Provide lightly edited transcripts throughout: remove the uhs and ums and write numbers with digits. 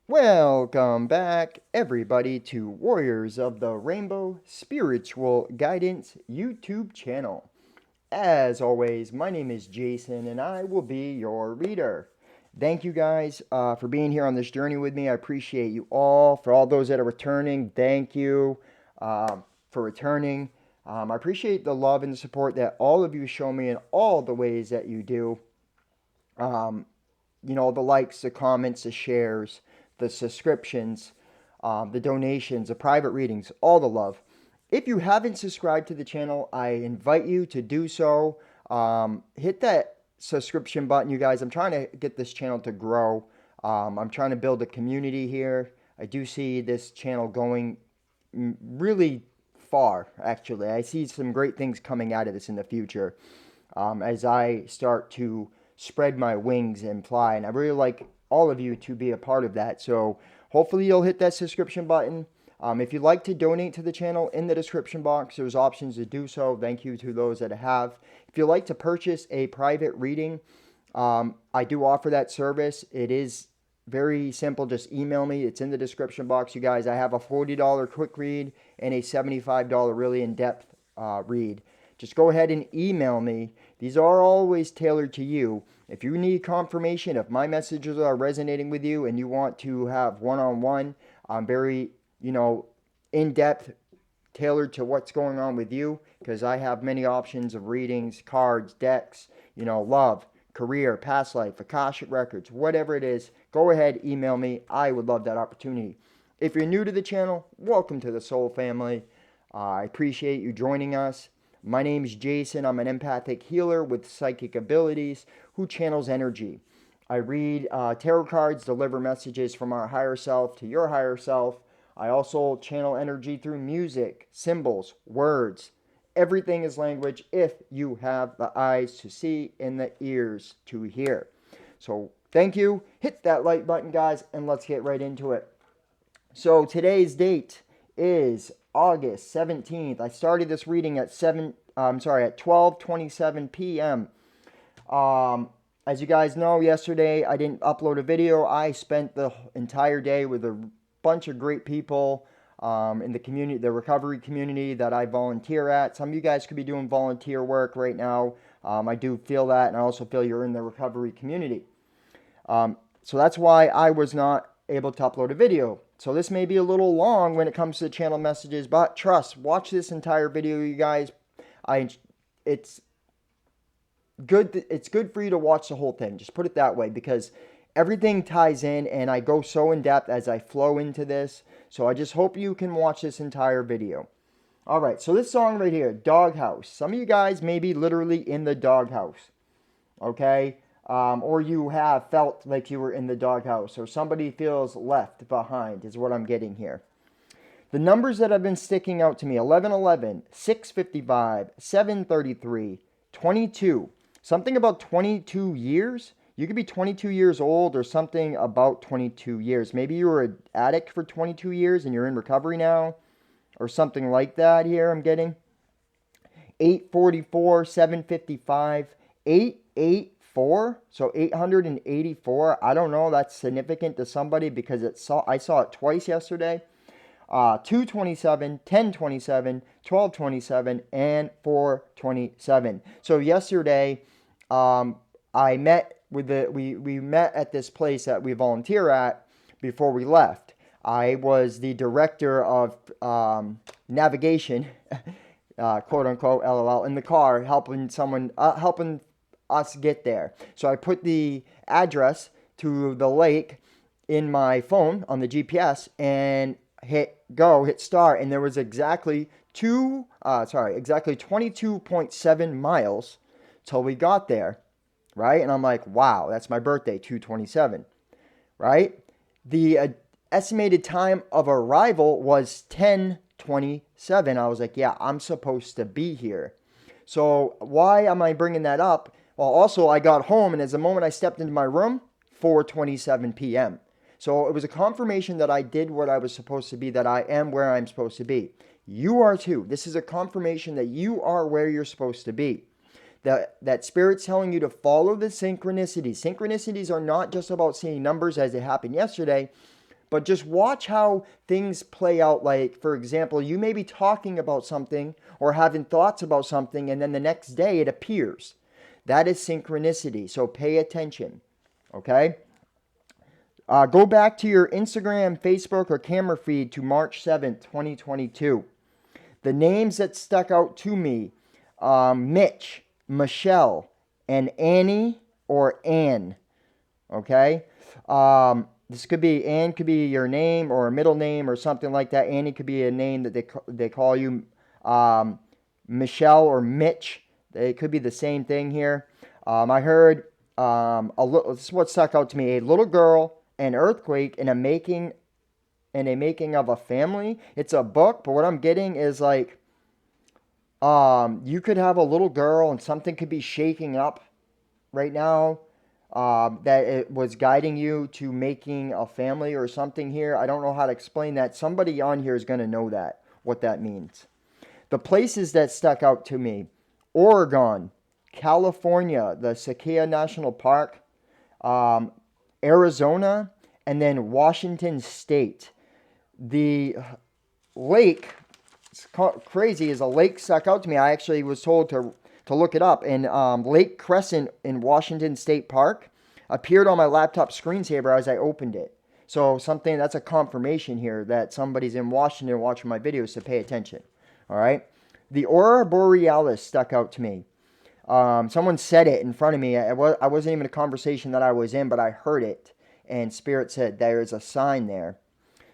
Welcome back, everybody, to Warriors of the Rainbow Spiritual Guidance YouTube channel. As always, my name is Jason and I will be your reader. Thank you guys for being here on this journey with me. I appreciate you all. For all those that are returning, thank you for returning. I appreciate the love and the support that all of you show me in all the ways that you do. Um, the likes, the comments, the shares, the subscriptions, the donations, the private readings, all the love. If you haven't subscribed to the channel, I invite you to do so. Hit that subscription button, you guys. I'm trying to get this channel to grow. I'm trying to build a community here. I do see this channel going really far, actually. I see some great things coming out of this in the future as I start to spread my wings and fly. And I really like all of you to be a part of that. So hopefully you'll hit that subscription button. If you'd like to donate to the channel, in the description box, there's options to do so. Thank you to those that have. If you'd like to purchase a private reading, I do offer that service. It is very simple. Just email me. It's in the description box, you guys. I have a $40 quick read and a $75 really in-depth read. Just go ahead and email me. These are always tailored to you. If you need confirmation, if my messages are resonating with you and you want to have one-on-one, I'm very, in-depth, tailored to what's going on with you, because I have many options of readings, cards, decks, love, career, past life, Akashic records, whatever it is. Go ahead, email me. I would love that opportunity. If you're new to the channel, welcome to the Soul family. I appreciate you joining us. My name is Jason. I'm an empathic healer with psychic abilities who channels energy. I read tarot cards, deliver messages from our higher self to your higher self. I also channel energy through music, symbols, words. Everything is language if you have the eyes to see and the ears to hear. So thank you. Hit that like button, guys, and let's get right into it. So today's date is August 17th. I started this reading at 12:27 p.m. As you guys know, yesterday I didn't upload a video. I spent the entire day with a bunch of great people in the community, the recovery community that I volunteer at. Some of you guys could be doing volunteer work right now. I do feel that, and I also feel you're in the recovery community. So that's why I was not able to upload a video. So this may be a little long when it comes to channel messages, but trust, watch this entire video, you guys. It's good for you to watch the whole thing. Just put it that way, because everything ties in and I go so in depth as I flow into this. So I just hope you can watch this entire video. All right, so this song right here, Doghouse. Some of you guys may be literally in the doghouse, okay? Or you have felt like you were in the doghouse, or somebody feels left behind is what I'm getting here. The numbers that have been sticking out to me, 1111, 655, 733, 22. Something about 22 years. You could be 22 years old or something about 22 years. Maybe you were an addict for 22 years and you're in recovery now, or something like that here I'm getting. 844, 755, 884, so 884. I don't know, that's significant to somebody because I saw it twice yesterday. 227, 1027, 1227, and 427. So yesterday, I met with we met at this place that we volunteer at before we left. I was the director of navigation, quote unquote, LOL, in the car, helping us get there. So I put the address to the lake in my phone on the GPS and hit start, and there was exactly 22.7 miles till we got there, right? And I'm like, wow, that's my birthday, 227, right? The estimated time of arrival was 10:27. I was like, yeah, I'm supposed to be here. So why am I bringing that up? Well, also I got home, and as the moment I stepped into my room, 4:27 p.m. So it was a confirmation that I did what I was supposed to be, that I am where I'm supposed to be. You are too. This is a confirmation that you are where you're supposed to be. That Spirit's telling you to follow the synchronicities. Synchronicities are not just about seeing numbers as they happened yesterday, but just watch how things play out. Like, for example, you may be talking about something or having thoughts about something, and then the next day it appears. That is synchronicity. So pay attention. Okay? Go back to your Instagram, Facebook, or camera feed to March 7th, 2022. The names that stuck out to me, Mitch, Michelle, and Annie or Ann. Okay? This could be, Ann could be your name or a middle name or something like that. Annie could be a name that they call you. Michelle or Mitch, it could be the same thing here. I heard this is what stuck out to me: a little girl, an earthquake, and a making of a family. It's a book, but what I'm getting is like you could have a little girl and something could be shaking up right now. That it was guiding you to making a family or something here. I don't know how to explain that. Somebody on here is going to know what that means. The places that stuck out to me: Oregon, California, the Sequoia National Park, Arizona, and then Washington State. The lake, it's crazy, is a lake stuck out to me. I actually was told to look it up. And Lake Crescent in Washington State Park appeared on my laptop screensaver as I opened it. So that's a confirmation here that somebody's in Washington watching my videos, so pay attention. All right. The Aurora Borealis stuck out to me. Someone said it in front of me. I wasn't even a conversation that I was in, but I heard it. And Spirit said there is a sign there.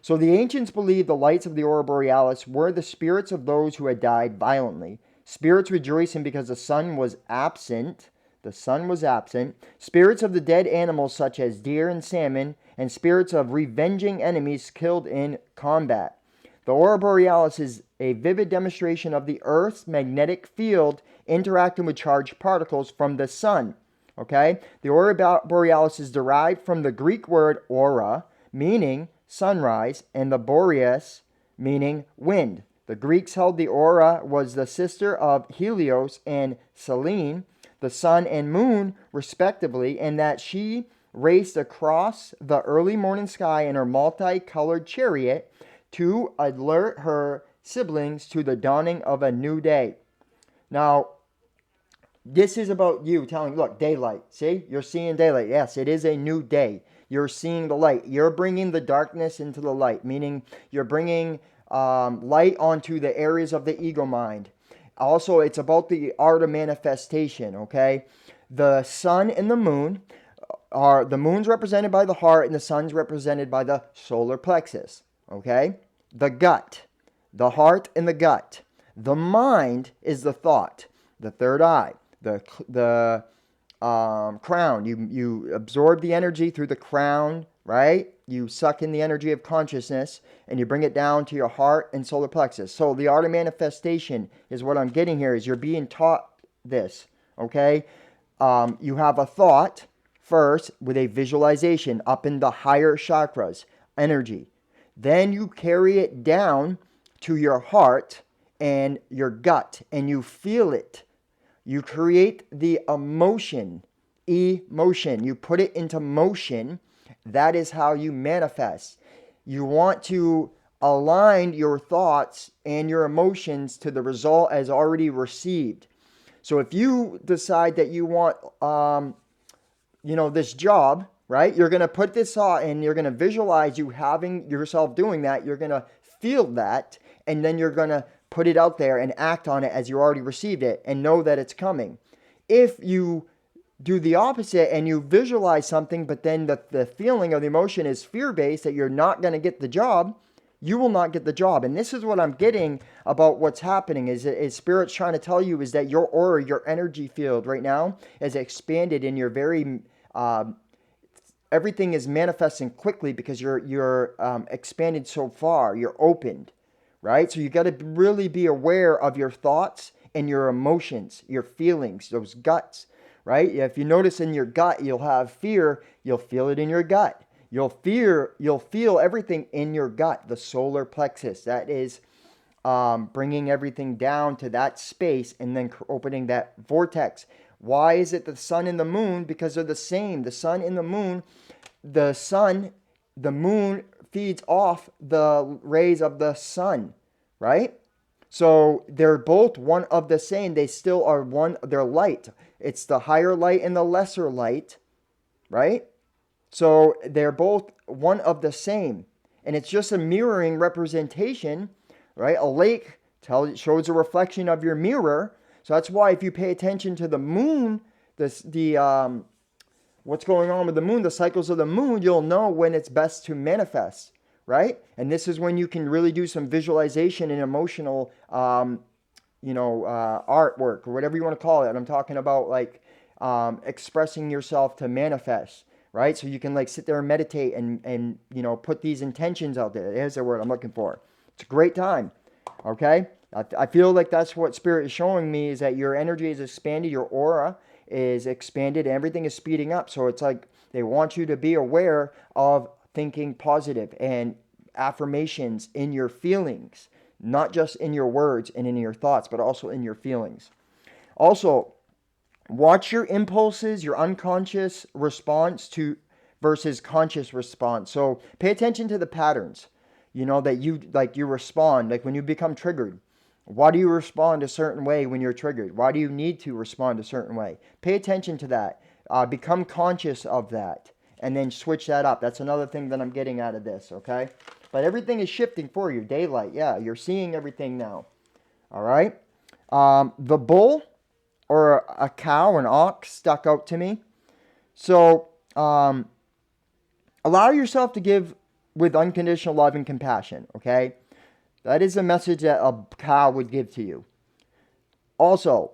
So the ancients believed the lights of the Aurora Borealis were the spirits of those who had died violently. Spirits rejoicing because the sun was absent. The sun was absent. Spirits of the dead animals such as deer and salmon. And spirits of revenging enemies killed in combat. The Aurora Borealis is a vivid demonstration of the Earth's magnetic field interacting with charged particles from the sun. Okay? The Aurora Borealis is derived from the Greek word aura, meaning sunrise, and the boreas, meaning wind. The Greeks held the aura was the sister of Helios and Selene, the sun and moon, respectively, and that she raced across the early morning sky in her multicolored chariot to alert her siblings to the dawning of a new day. Now, this is about you telling, look, daylight. See, you're seeing daylight. Yes, it is a new day. You're seeing the light. You're bringing the darkness into the light, meaning you're bringing light onto the areas of the ego mind. Also, it's about the art of manifestation, okay? The sun and the moon the moon's represented by the heart and the sun's represented by the solar plexus. Okay? The gut, the heart and the gut. The mind is the thought, the third eye, the crown. You absorb the energy through the crown, right? You suck in the energy of consciousness and you bring it down to your heart and solar plexus. So the art of manifestation is what I'm getting here, is you're being taught this, okay? You have a thought first with a visualization up in the higher chakras, energy. Then you carry it down to your heart and your gut, and you feel it. You create the emotion. You put it into motion. That is how you manifest. You want to align your thoughts and your emotions to the result as already received. So if you decide that you want, this job, right? You're going to put this thought and you're going to visualize you having yourself doing that. You're going to feel that, and then you're going to put it out there and act on it as you already received it and know that it's coming. If you do the opposite and you visualize something, but then the feeling or the emotion is fear-based that you're not going to get the job, you will not get the job. And this is what I'm getting about what's happening is Spirit's trying to tell you is that your aura, your energy field right now is expanded and you're very, everything is manifesting quickly because you're expanded so far, you're opened, right? So you got to really be aware of your thoughts and your emotions, your feelings, those guts, right? If you notice in your gut, you'll have fear, you'll feel it in your gut. You'll feel everything in your gut, the solar plexus. That is bringing everything down to that space and then opening that vortex. Why is it the sun and the moon? Because they're the same. The sun and the moon, the sun the moon feeds off the rays of the sun, right? So they're both one of the same. They still are one, they're light. It's the higher light and the lesser light, right? So they're both one of the same. And it's just a mirroring representation, right? A lake shows a reflection of your mirror. So that's why if you pay attention to the moon, what's going on with the moon, the cycles of the moon, you'll know when it's best to manifest, right? And this is when you can really do some visualization and emotional, artwork or whatever you want to call it. I'm talking about like expressing yourself to manifest, right? So you can like sit there and meditate and put these intentions out there. There's the word I'm looking for. It's a great time, okay? I feel like that's what Spirit is showing me, is that your energy is expanded, your aura is expanded, and everything is speeding up. So it's like they want you to be aware of thinking positive and affirmations in your feelings, not just in your words and in your thoughts, but also in your feelings. Also, watch your impulses, your unconscious response to versus conscious response. So pay attention to the patterns, that you respond, like when you become triggered. Why do you respond a certain way when you're triggered? Why do you need to respond a certain way? Pay attention to that. Become conscious of that, and then switch that up. That's another thing that I'm getting out of this, okay? But everything is shifting for you. Daylight, yeah, you're seeing everything now. All right? The bull or a cow, an ox, stuck out to me. So allow yourself to give with unconditional love and compassion, okay? That is a message that a cow would give to you. Also,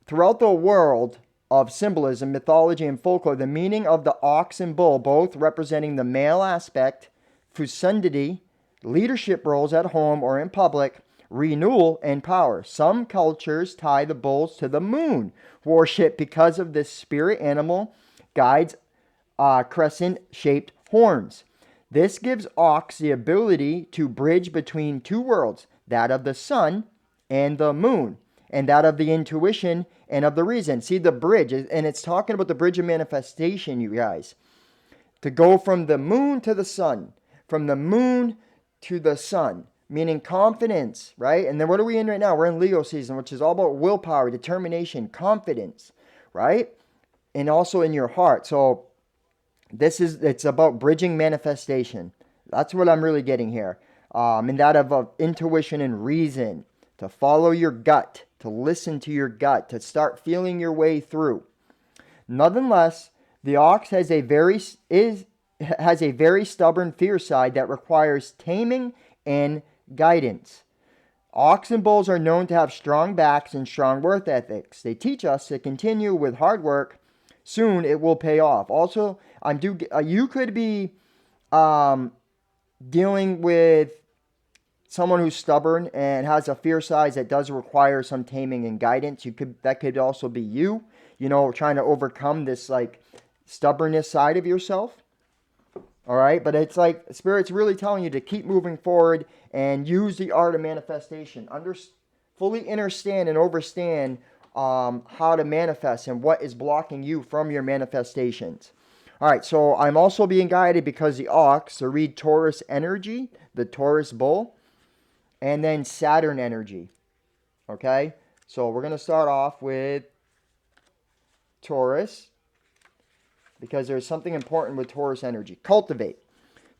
throughout the world of symbolism, mythology, and folklore, the meaning of the ox and bull, both representing the male aspect, fecundity, leadership roles at home or in public, renewal, and power. Some cultures tie the bulls to the moon worship because of this spirit animal guides crescent-shaped horns. This gives ox the ability to bridge between two worlds, that of the sun and the moon, and that of the intuition and of the reason. See the bridge, and it's talking about the bridge of manifestation, you guys. To go from the moon to the sun, from the moon to the sun, meaning confidence, right? And then what are we in right now? We're in Leo season, which is all about willpower, determination, confidence, right? And also in your heart. So it's about bridging manifestation. That's what I'm really getting here. And that of intuition and reason, to follow your gut, to listen to your gut, to start feeling your way through. Nonetheless, the ox has a very stubborn, fierce side that requires taming and guidance. Ox and bulls are known to have strong backs and strong work ethics. They teach us to continue with hard work. Soon it will pay off. Also, you could be dealing with someone who's stubborn and has a fierce side that does require some taming and guidance. That could also be you, trying to overcome this like stubbornness side of yourself. All right, but it's like Spirit's really telling you to keep moving forward and use the art of manifestation. Fully understand and understand how to manifest and what is blocking you from your manifestations. All right, so I'm also being guided because the ox to read Taurus energy, the Taurus bull, and then Saturn energy. Okay, so we're going to start off with Taurus because there's something important with Taurus energy. Cultivate.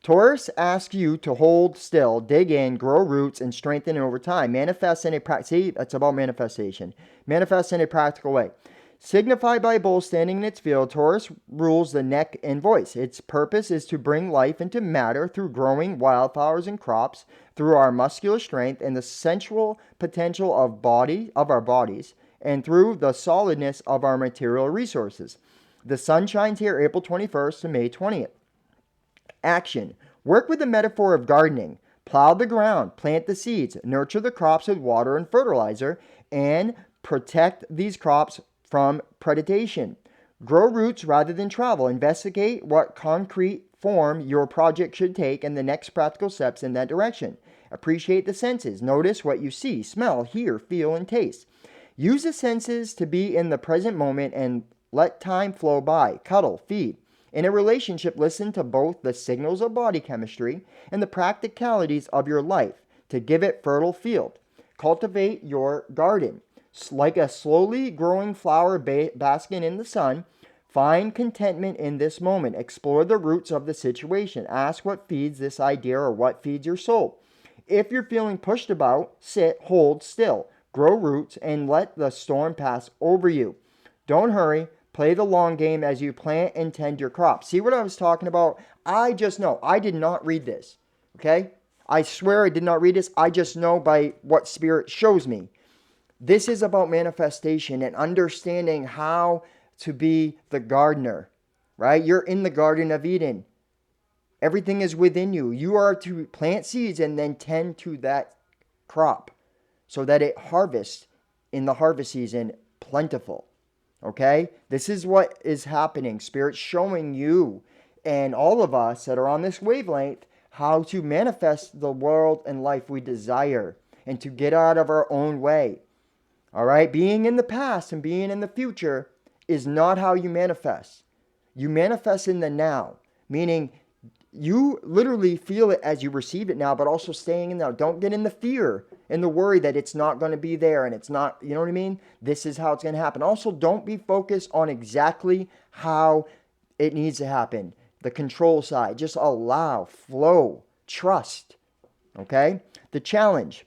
Taurus asks you to hold still, dig in, grow roots, and strengthen over time. Manifest in a see, that's about manifestation. Manifest in a practical way. Signified by a bull standing in its field, Taurus rules the neck and voice. Its purpose is to bring life into matter through growing wildflowers and crops, through our muscular strength and the sensual potential of our bodies, and through the solidness of our material resources. The sun shines here April 21st to May 20th. Action. Work with the metaphor of gardening. Plow the ground, plant the seeds, nurture the crops with water and fertilizer, and protect these crops from predation. Grow roots rather than travel. Investigate what concrete form your project should take and the next practical steps in that direction. Appreciate the senses. Notice what you see, smell, hear, feel, and taste. Use the senses to be in the present moment and let time flow by. Cuddle, feed, In a relationship, listen to both the signals of body chemistry and the practicalities of your life to give it fertile field. Cultivate your garden. Like a slowly growing flower basking in the sun, find contentment in this moment. Explore the roots of the situation. Ask what feeds this idea or what feeds your soul. If you're feeling pushed about, sit, hold still, grow roots, and let the storm pass over you. Don't hurry. Play the long game as you plant and tend your crops. See what I was talking about? I just know. I did not read this. Okay? I swear I did not read this. I just know by what Spirit shows me. This is about manifestation and understanding how to be the gardener, right? You're in the Garden of Eden. Everything is within you. You are to plant seeds and then tend to that crop so that it harvests in the harvest season plentiful. Okay? This is what is happening. Spirit's showing you and all of us that are on this wavelength how to manifest the world and life we desire and to get out of our own way. All right? Being in the past and being in the future is not how you manifest. You manifest in the now, meaning you literally feel it as you receive it now, but also staying in now. Don't get in the fear and the worry that it's not going to be there and it's not, you know what I mean? This is how it's going to happen. Also, don't be focused on exactly how it needs to happen. The control side. Just allow, flow, trust. Okay? The challenge.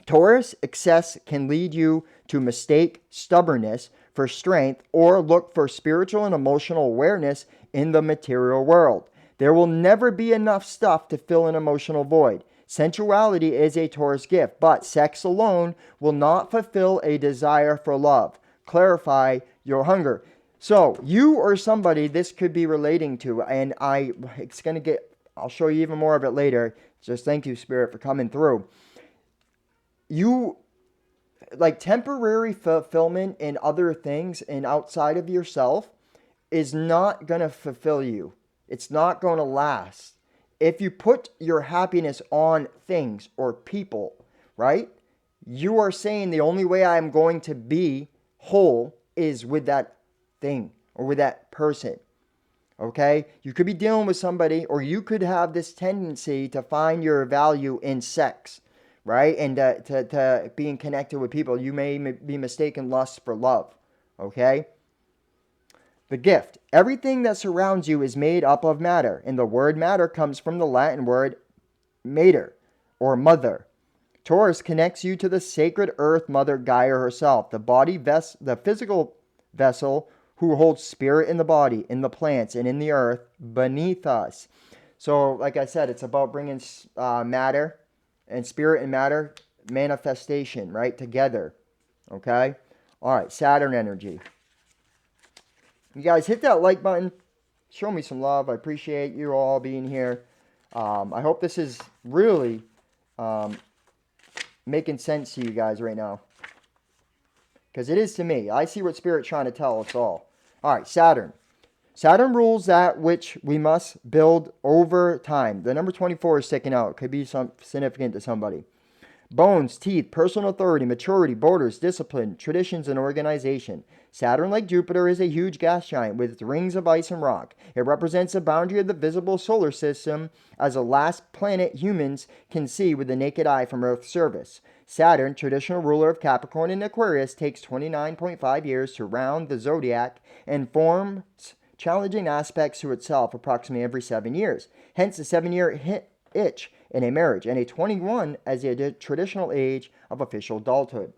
Taurus excess can lead you to mistake stubbornness for strength or look for spiritual and emotional awareness in the material world. There will never be enough stuff to fill an emotional void. Sensuality is a Taurus gift, but sex alone will not fulfill a desire for love. Clarify your hunger. So, you or somebody this could be relating to, and I'll show you even more of it later. Just thank you, Spirit, for coming through. You, like temporary fulfillment in other things and outside of yourself is not going to fulfill you. It's not going to last. If you put your happiness on things or people, right? You are saying the only way I'm going to be whole is with that thing or with that person. Okay? You could be dealing with somebody, or you could have this tendency to find your value in sex, right? And to being connected with people. You may be mistaken lust for love. Okay? The gift. Everything that surrounds you is made up of matter, and the word matter comes from the Latin word mater, or mother. Taurus connects you to the sacred earth mother Gaia herself, the physical vessel who holds spirit in the body, in the plants, and in the earth beneath us. So, like I said, it's about bringing matter and spirit and matter manifestation, right, together. Okay? All right, Saturn energy. You guys hit that like button. Show me some love. I appreciate you all being here. I hope this is really making sense to you guys right now. Because it is to me. I see what Spirit's trying to tell us all. All right, Saturn. Saturn rules that which we must build over time. The number 24 is sticking out. Could be significant to somebody. Bones, teeth, personal authority, maturity, borders, discipline, traditions, and organization. Saturn, like Jupiter, is a huge gas giant with its rings of ice and rock. It represents the boundary of the visible solar system as the last planet humans can see with the naked eye from Earth's surface. Saturn, traditional ruler of Capricorn and Aquarius, takes 29.5 years to round the zodiac and forms challenging aspects to itself approximately every 7 years. Hence the 7-year itch in a marriage, and a 21 as a traditional age of official adulthood.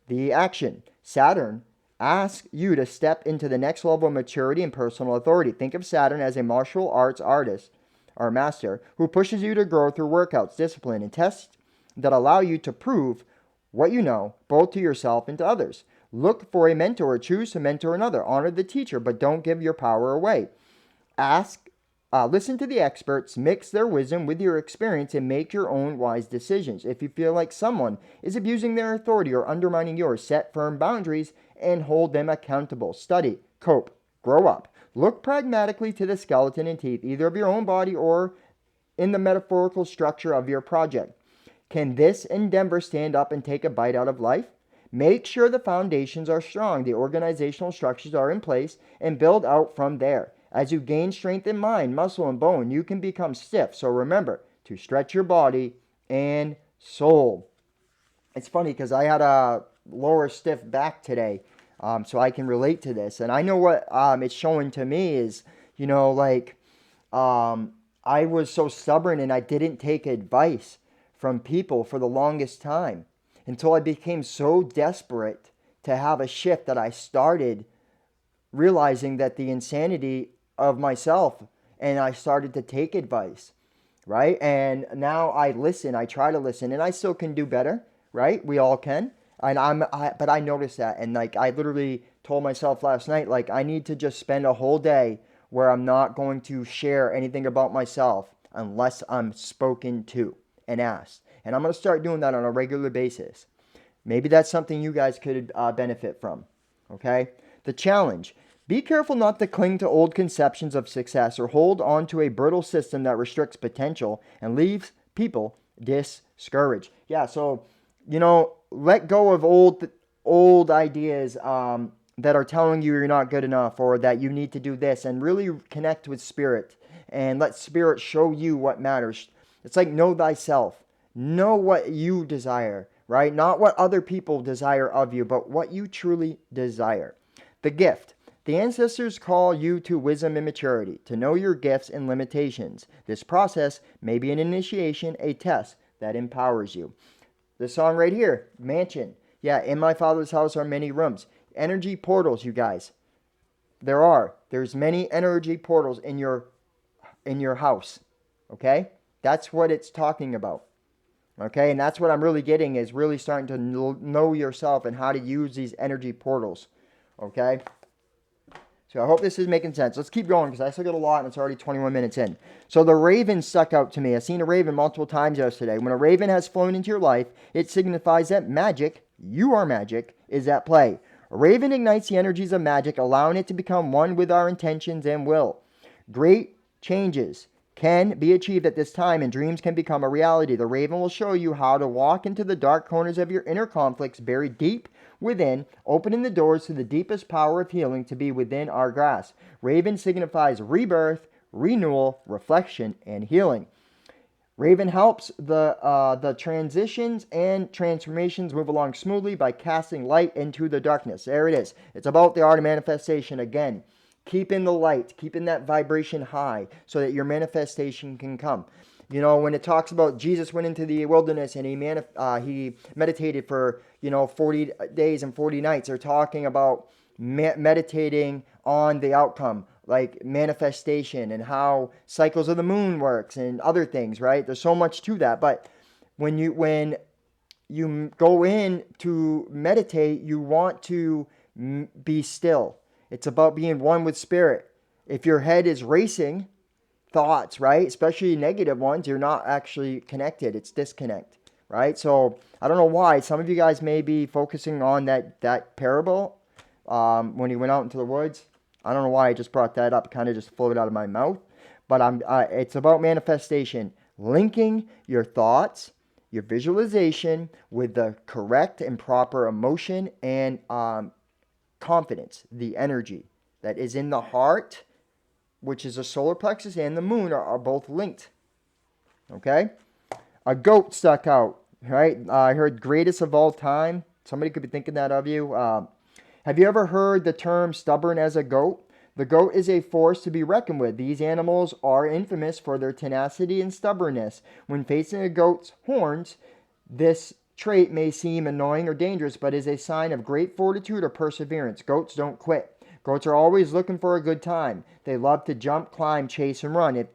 The action. Saturn asks you to step into the next level of maturity and personal authority. Think of Saturn as a martial arts artist or master who pushes you to grow through workouts, discipline, and tests that allow you to prove what you know, both to yourself and to others. Look for a mentor. Choose to mentor another. Honor the teacher, but don't give your power away. Listen to the experts, mix their wisdom with your experience, and make your own wise decisions. If you feel like someone is abusing their authority or undermining yours, set firm boundaries and hold them accountable. Study, cope, grow up. Look pragmatically to the skeleton and teeth, either of your own body or in the metaphorical structure of your project. Can this endeavor stand up and take a bite out of life? Make sure the foundations are strong, the organizational structures are in place, and build out from there. As you gain strength in mind, muscle, and bone, you can become stiff. So remember to stretch your body and soul. It's funny because I had a lower stiff back today, so I can relate to this. And I know what it's showing to me is, like I was so stubborn and I didn't take advice from people for the longest time until I became so desperate to have a shift that I started realizing that the insanity of myself, and I started to take advice, right? And now I listen, I try to listen, and I still can do better, right? We all can. And but I noticed that, and like I literally told myself last night, like I need to just spend a whole day where I'm not going to share anything about myself unless I'm spoken to and asked. And I'm going to start doing that on a regular basis. Maybe that's something you guys could benefit from. Okay? The challenge. Be careful not to cling to old conceptions of success or hold on to a brittle system that restricts potential and leaves people discouraged. Yeah, so, let go of old ideas that are telling you you're not good enough or that you need to do this, and really connect with spirit and let spirit show you what matters. It's like know thyself. Know what you desire, right? Not what other people desire of you, but what you truly desire. The gift. The ancestors call you to wisdom and maturity, to know your gifts and limitations. This process may be an initiation, a test that empowers you. This song right here, Mansion. Yeah, in my Father's house are many rooms. Energy portals, you guys. There's many energy portals in your house. Okay? That's what it's talking about. Okay? And that's what I'm really getting, is really starting to know yourself and how to use these energy portals. Okay? So I hope this is making sense. Let's keep going because I still got a lot and it's already 21 minutes in. So the raven stuck out to me. I've seen a raven multiple times yesterday. When a raven has flown into your life, it signifies that magic, you are magic, is at play. A raven ignites the energies of magic, allowing it to become one with our intentions and will. Great changes can be achieved at this time, and dreams can become a reality. The raven will show you how to walk into the dark corners of your inner conflicts buried deep within, opening the doors to the deepest power of healing to be within our grasp. Raven signifies rebirth, renewal, reflection, and healing. Raven helps the transitions and transformations move along smoothly by casting light into the darkness. There it is. It's about the art of manifestation again. Keeping the light, keeping that vibration high so that your manifestation can come. When it talks about Jesus went into the wilderness and he meditated for, 40 days and 40 nights, they're talking about meditating on the outcome, like manifestation and how cycles of the moon works and other things, right? There's so much to that. But when you go in to meditate, you want to be still. It's about being one with spirit. If your head is racing thoughts, right, especially negative ones, you're not actually connected. It's disconnect, right? So I don't know why. Some of you guys may be focusing on that parable when he went out into the woods. I don't know why I just brought that up. It kind of just flowed out of my mouth. But it's about manifestation. Linking your thoughts, your visualization with the correct and proper emotion and confidence, the energy that is in the heart, which is the solar plexus, and the moon are both linked. Okay? A goat stuck out, right? I heard greatest of all time. Somebody could be thinking that of you. Have you ever heard the term stubborn as a goat? The goat is a force to be reckoned with. These animals are infamous for their tenacity and stubbornness. When facing a goat's horns, this trait may seem annoying or dangerous, but is a sign of great fortitude or perseverance. Goats don't quit. Goats are always looking for a good time. They love to jump, climb, chase, and run.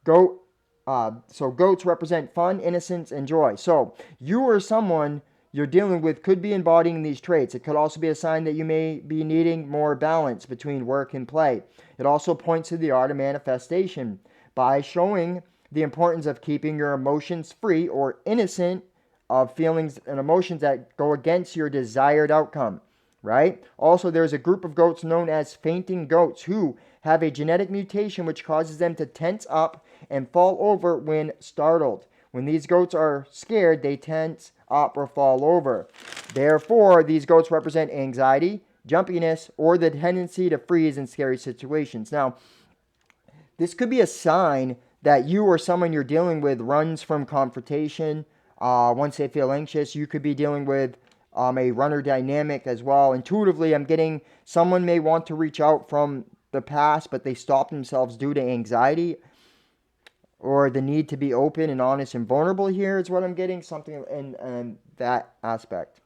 So goats represent fun, innocence, and joy. So you or someone you're dealing with could be embodying these traits. It could also be a sign that you may be needing more balance between work and play. It also points to the art of manifestation by showing the importance of keeping your emotions free or innocent of feelings and emotions that go against your desired outcome, right? Also, there's a group of goats known as fainting goats who have a genetic mutation which causes them to tense up and fall over when startled. When these goats are scared, they tense up or fall over. Therefore, these goats represent anxiety, jumpiness, or the tendency to freeze in scary situations. Now, this could be a sign that you or someone you're dealing with runs from confrontation. Once they feel anxious, you could be dealing with a runner dynamic as well. Intuitively, I'm getting someone may want to reach out from the past, but they stop themselves due to anxiety or the need to be open and honest and vulnerable here is what I'm getting, something in that aspect.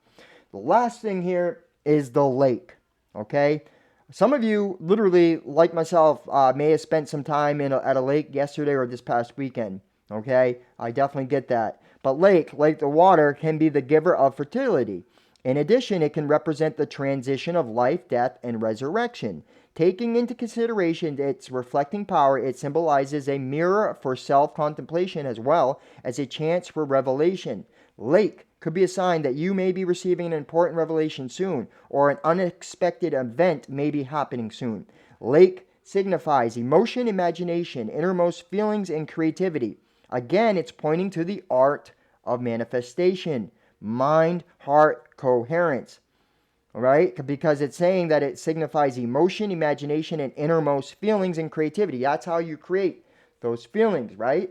The last thing here is the lake, okay? Some of you, literally, like myself, may have spent some time at a lake yesterday or this past weekend, okay? I definitely get that. But lake, like the water, can be the giver of fertility. In addition, it can represent the transition of life, death, and resurrection. Taking into consideration its reflecting power, it symbolizes a mirror for self-contemplation as well as a chance for revelation. Lake could be a sign that you may be receiving an important revelation soon, or an unexpected event may be happening soon. Lake signifies emotion, imagination, innermost feelings, and creativity. Again, it's pointing to the art of manifestation, mind, heart, coherence. All right? Because it's saying that it signifies emotion, imagination, and innermost feelings and creativity. That's how you create those feelings, right?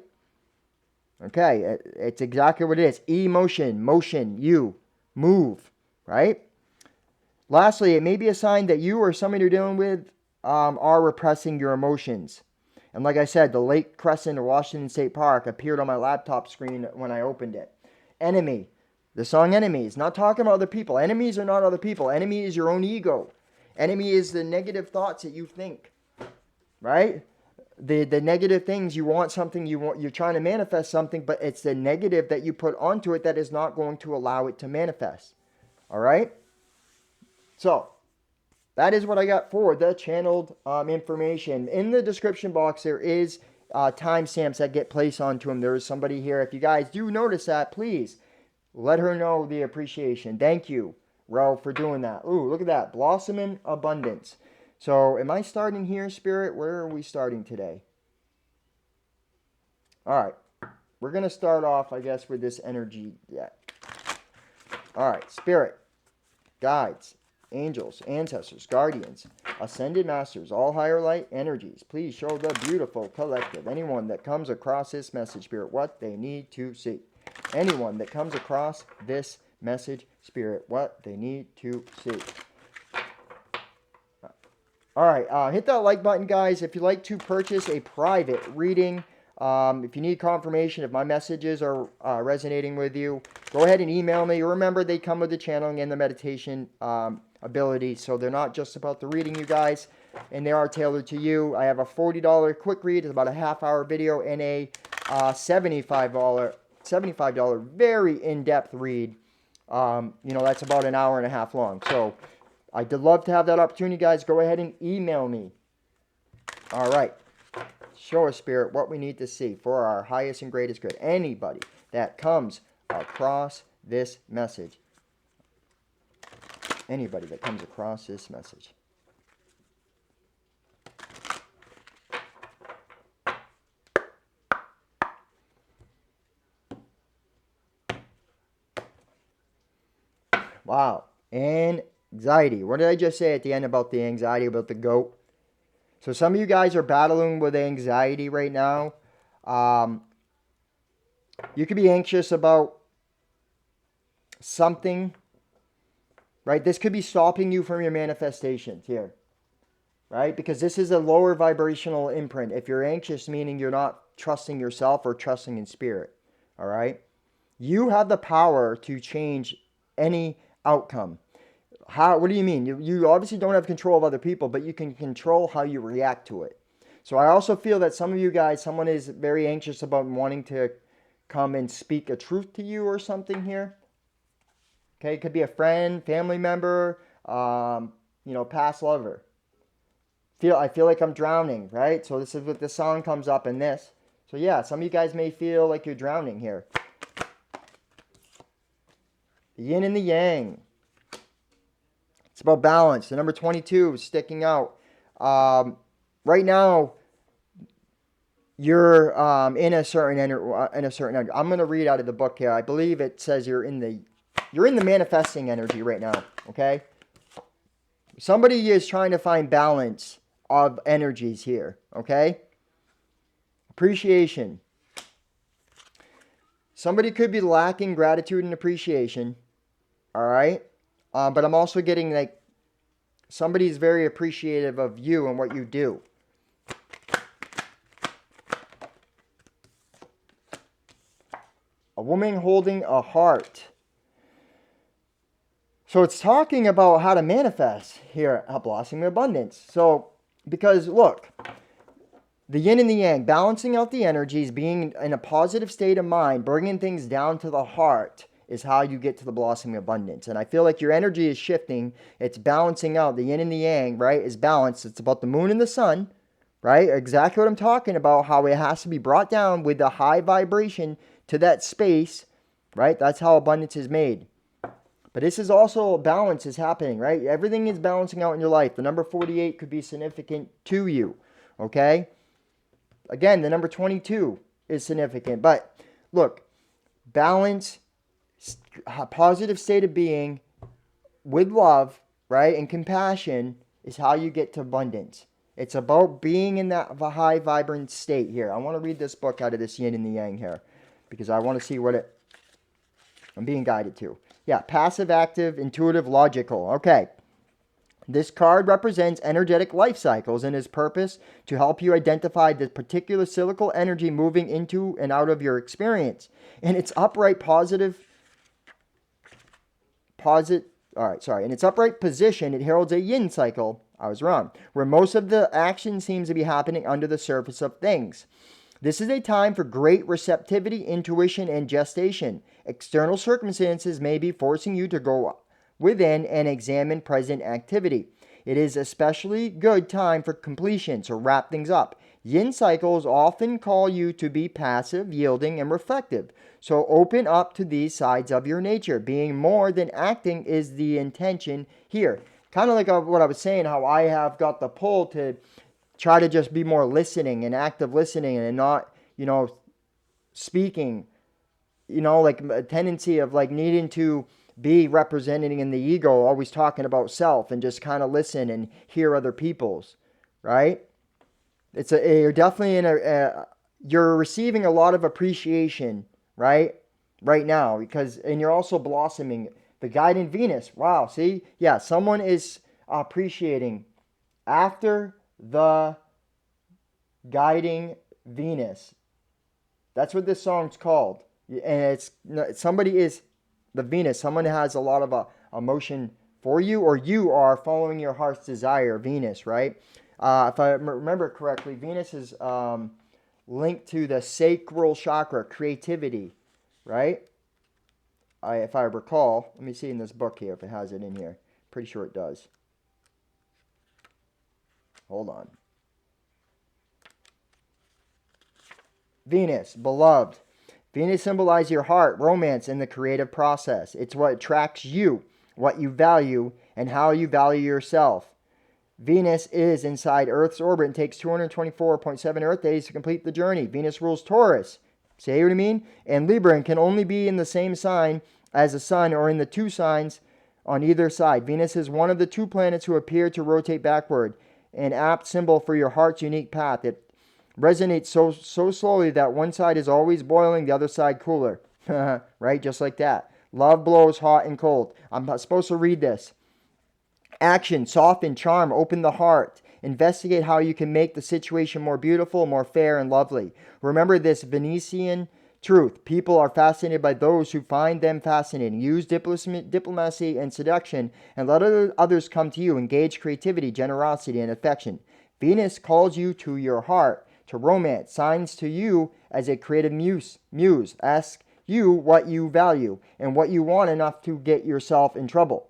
Okay, it's exactly what it is. Emotion, motion, you, move, right? Lastly, it may be a sign that you or someone you're dealing with are repressing your emotions. And like I said, the Lake Crescent of Washington State Park appeared on my laptop screen when I opened it. Enemy. The song Enemy is not talking about other people. Enemies are not other people. Enemy is your own ego. Enemy is the negative thoughts that you think, right? The negative things, you want something, you're trying to manifest something, but it's the negative that you put onto it that is not going to allow it to manifest. All right? So, that is what I got for the channeled information. In the description box, there is timestamps that get placed onto them. There is somebody here. If you guys do notice that, please let her know the appreciation. Thank you, Ro, for doing that. Ooh, look at that. Blossoming abundance. So, am I starting here, Spirit? Where are we starting today? All right. We're going to start off, I guess, with this energy. Yeah. All right. Spirit, guides, angels, ancestors, guardians, ascended masters, all higher light energies, please show the beautiful collective, anyone that comes across this message, Spirit, what they need to see. Anyone that comes across this message, Spirit, what they need to see. All right, hit that like button, guys. If you'd like to purchase a private reading, if you need confirmation if my messages are resonating with you, go ahead and email me. Remember, they come with the channeling and the meditation ability, so they're not just about the reading, you guys, and they are tailored to you. I have a $40 quick read. It's about a half-hour video, and a $75 very in-depth read. That's about an hour and a half long. So I'd love to have that opportunity, guys. Go ahead and email me. All right. Show us, Spirit, what we need to see for our highest and greatest good. Anybody that comes across this message. Anybody that comes across this message. Wow. Anxiety. What did I just say at the end about the anxiety about the goat? So some of you guys are battling with anxiety right now. You could be anxious about something, right? This could be stopping you from your manifestations here, right? Because this is a lower vibrational imprint. If you're anxious, meaning you're not trusting yourself or trusting in spirit, all right? You have the power to change any outcome. What do you mean? You obviously don't have control of other people, but you can control how you react to it. So I also feel that some of you guys, someone is very anxious about wanting to come and speak a truth to you or something here. Okay, it could be a friend, family member, past lover. I feel like I'm drowning, right? So this is what the song comes up in this. So yeah, some of you guys may feel like you're drowning here. The yin and the yang. It's about balance. The number 22 is sticking out. Right now, you're in a certain energy. I'm going to read out of the book here. I believe it says you're in the manifesting energy right now. Okay. Somebody is trying to find balance of energies here, okay? Appreciation. Somebody could be lacking gratitude and appreciation, all right? But I'm also getting like somebody's very appreciative of you and what you do. A woman holding a heart. So it's talking about how to manifest here at Blossoming Abundance. So, because look, the yin and the yang, balancing out the energies, being in a positive state of mind, bringing things down to the heart is how you get to the blossoming abundance. And I feel like your energy is shifting. It's balancing out. The yin and the yang, right, is balanced. It's about the moon and the sun, right? Exactly what I'm talking about, how it has to be brought down with a high vibration to that space, right? That's how abundance is made. But this is also balance is happening, right? Everything is balancing out in your life. The number 48 could be significant to you, okay? Again, the number 22 is significant. But look, balance, a positive state of being with love, right, and compassion is how you get to abundance. It's about being in that high, vibrant state here. I want to read this book out of this yin and the yang here because I want to see what I'm being guided to. Yeah, passive, active, intuitive, logical. Okay. This card represents energetic life cycles and is purpose to help you identify the particular cyclical energy moving into and out of your experience. In its upright in its upright position, it heralds a yin cycle. I was wrong. Where most of the action seems to be happening under the surface of things. This is a time for great receptivity, intuition, and gestation. External circumstances may be forcing you to go within and examine present activity. It is especially good time for completion, so wrap things up. Yin cycles often call you to be passive, yielding, and reflective. So open up to these sides of your nature. Being more than acting is the intention here. Kind of like what I was saying, how I have got the pull to try to just be more listening and active listening and not, speaking, like a tendency of like needing to be representing in the ego, always talking about self and just kind of listen and hear other people's, right? You're definitely you're receiving a lot of appreciation, right? Right now, and you're also blossoming. The guiding Venus, wow, see? Yeah, someone is appreciating after the guiding Venus. That's what this song's called. And somebody is the Venus. Someone has a lot of emotion for you, or you are following your heart's desire, Venus, right? If I remember correctly, Venus is linked to the sacral chakra, creativity, right? If I recall, let me see in this book here if it has it in here. Pretty sure it does. Hold on. Venus, beloved. Venus symbolizes your heart, romance, and the creative process. It's what attracts you, what you value, and how you value yourself. Venus is inside Earth's orbit and takes 224.7 Earth days to complete the journey. Venus rules Taurus. See what I mean? And Libra, and can only be in the same sign as the sun or in the two signs on either side. Venus is one of the two planets who appear to rotate backward, an apt symbol for your heart's unique path. It resonates so slowly that one side is always boiling, the other side cooler. Right? Just like that. Love blows hot and cold. I'm not supposed to read this. Action, soften, charm, open the heart. Investigate how you can make the situation more beautiful, more fair, and lovely. Remember this Venetian truth. People are fascinated by those who find them fascinating. Use diplomacy and seduction and let others come to you. Engage creativity, generosity, and affection. Venus calls you to your heart, to romance, signs to you as a creative muse. Ask you what you value and what you want enough to get yourself in trouble.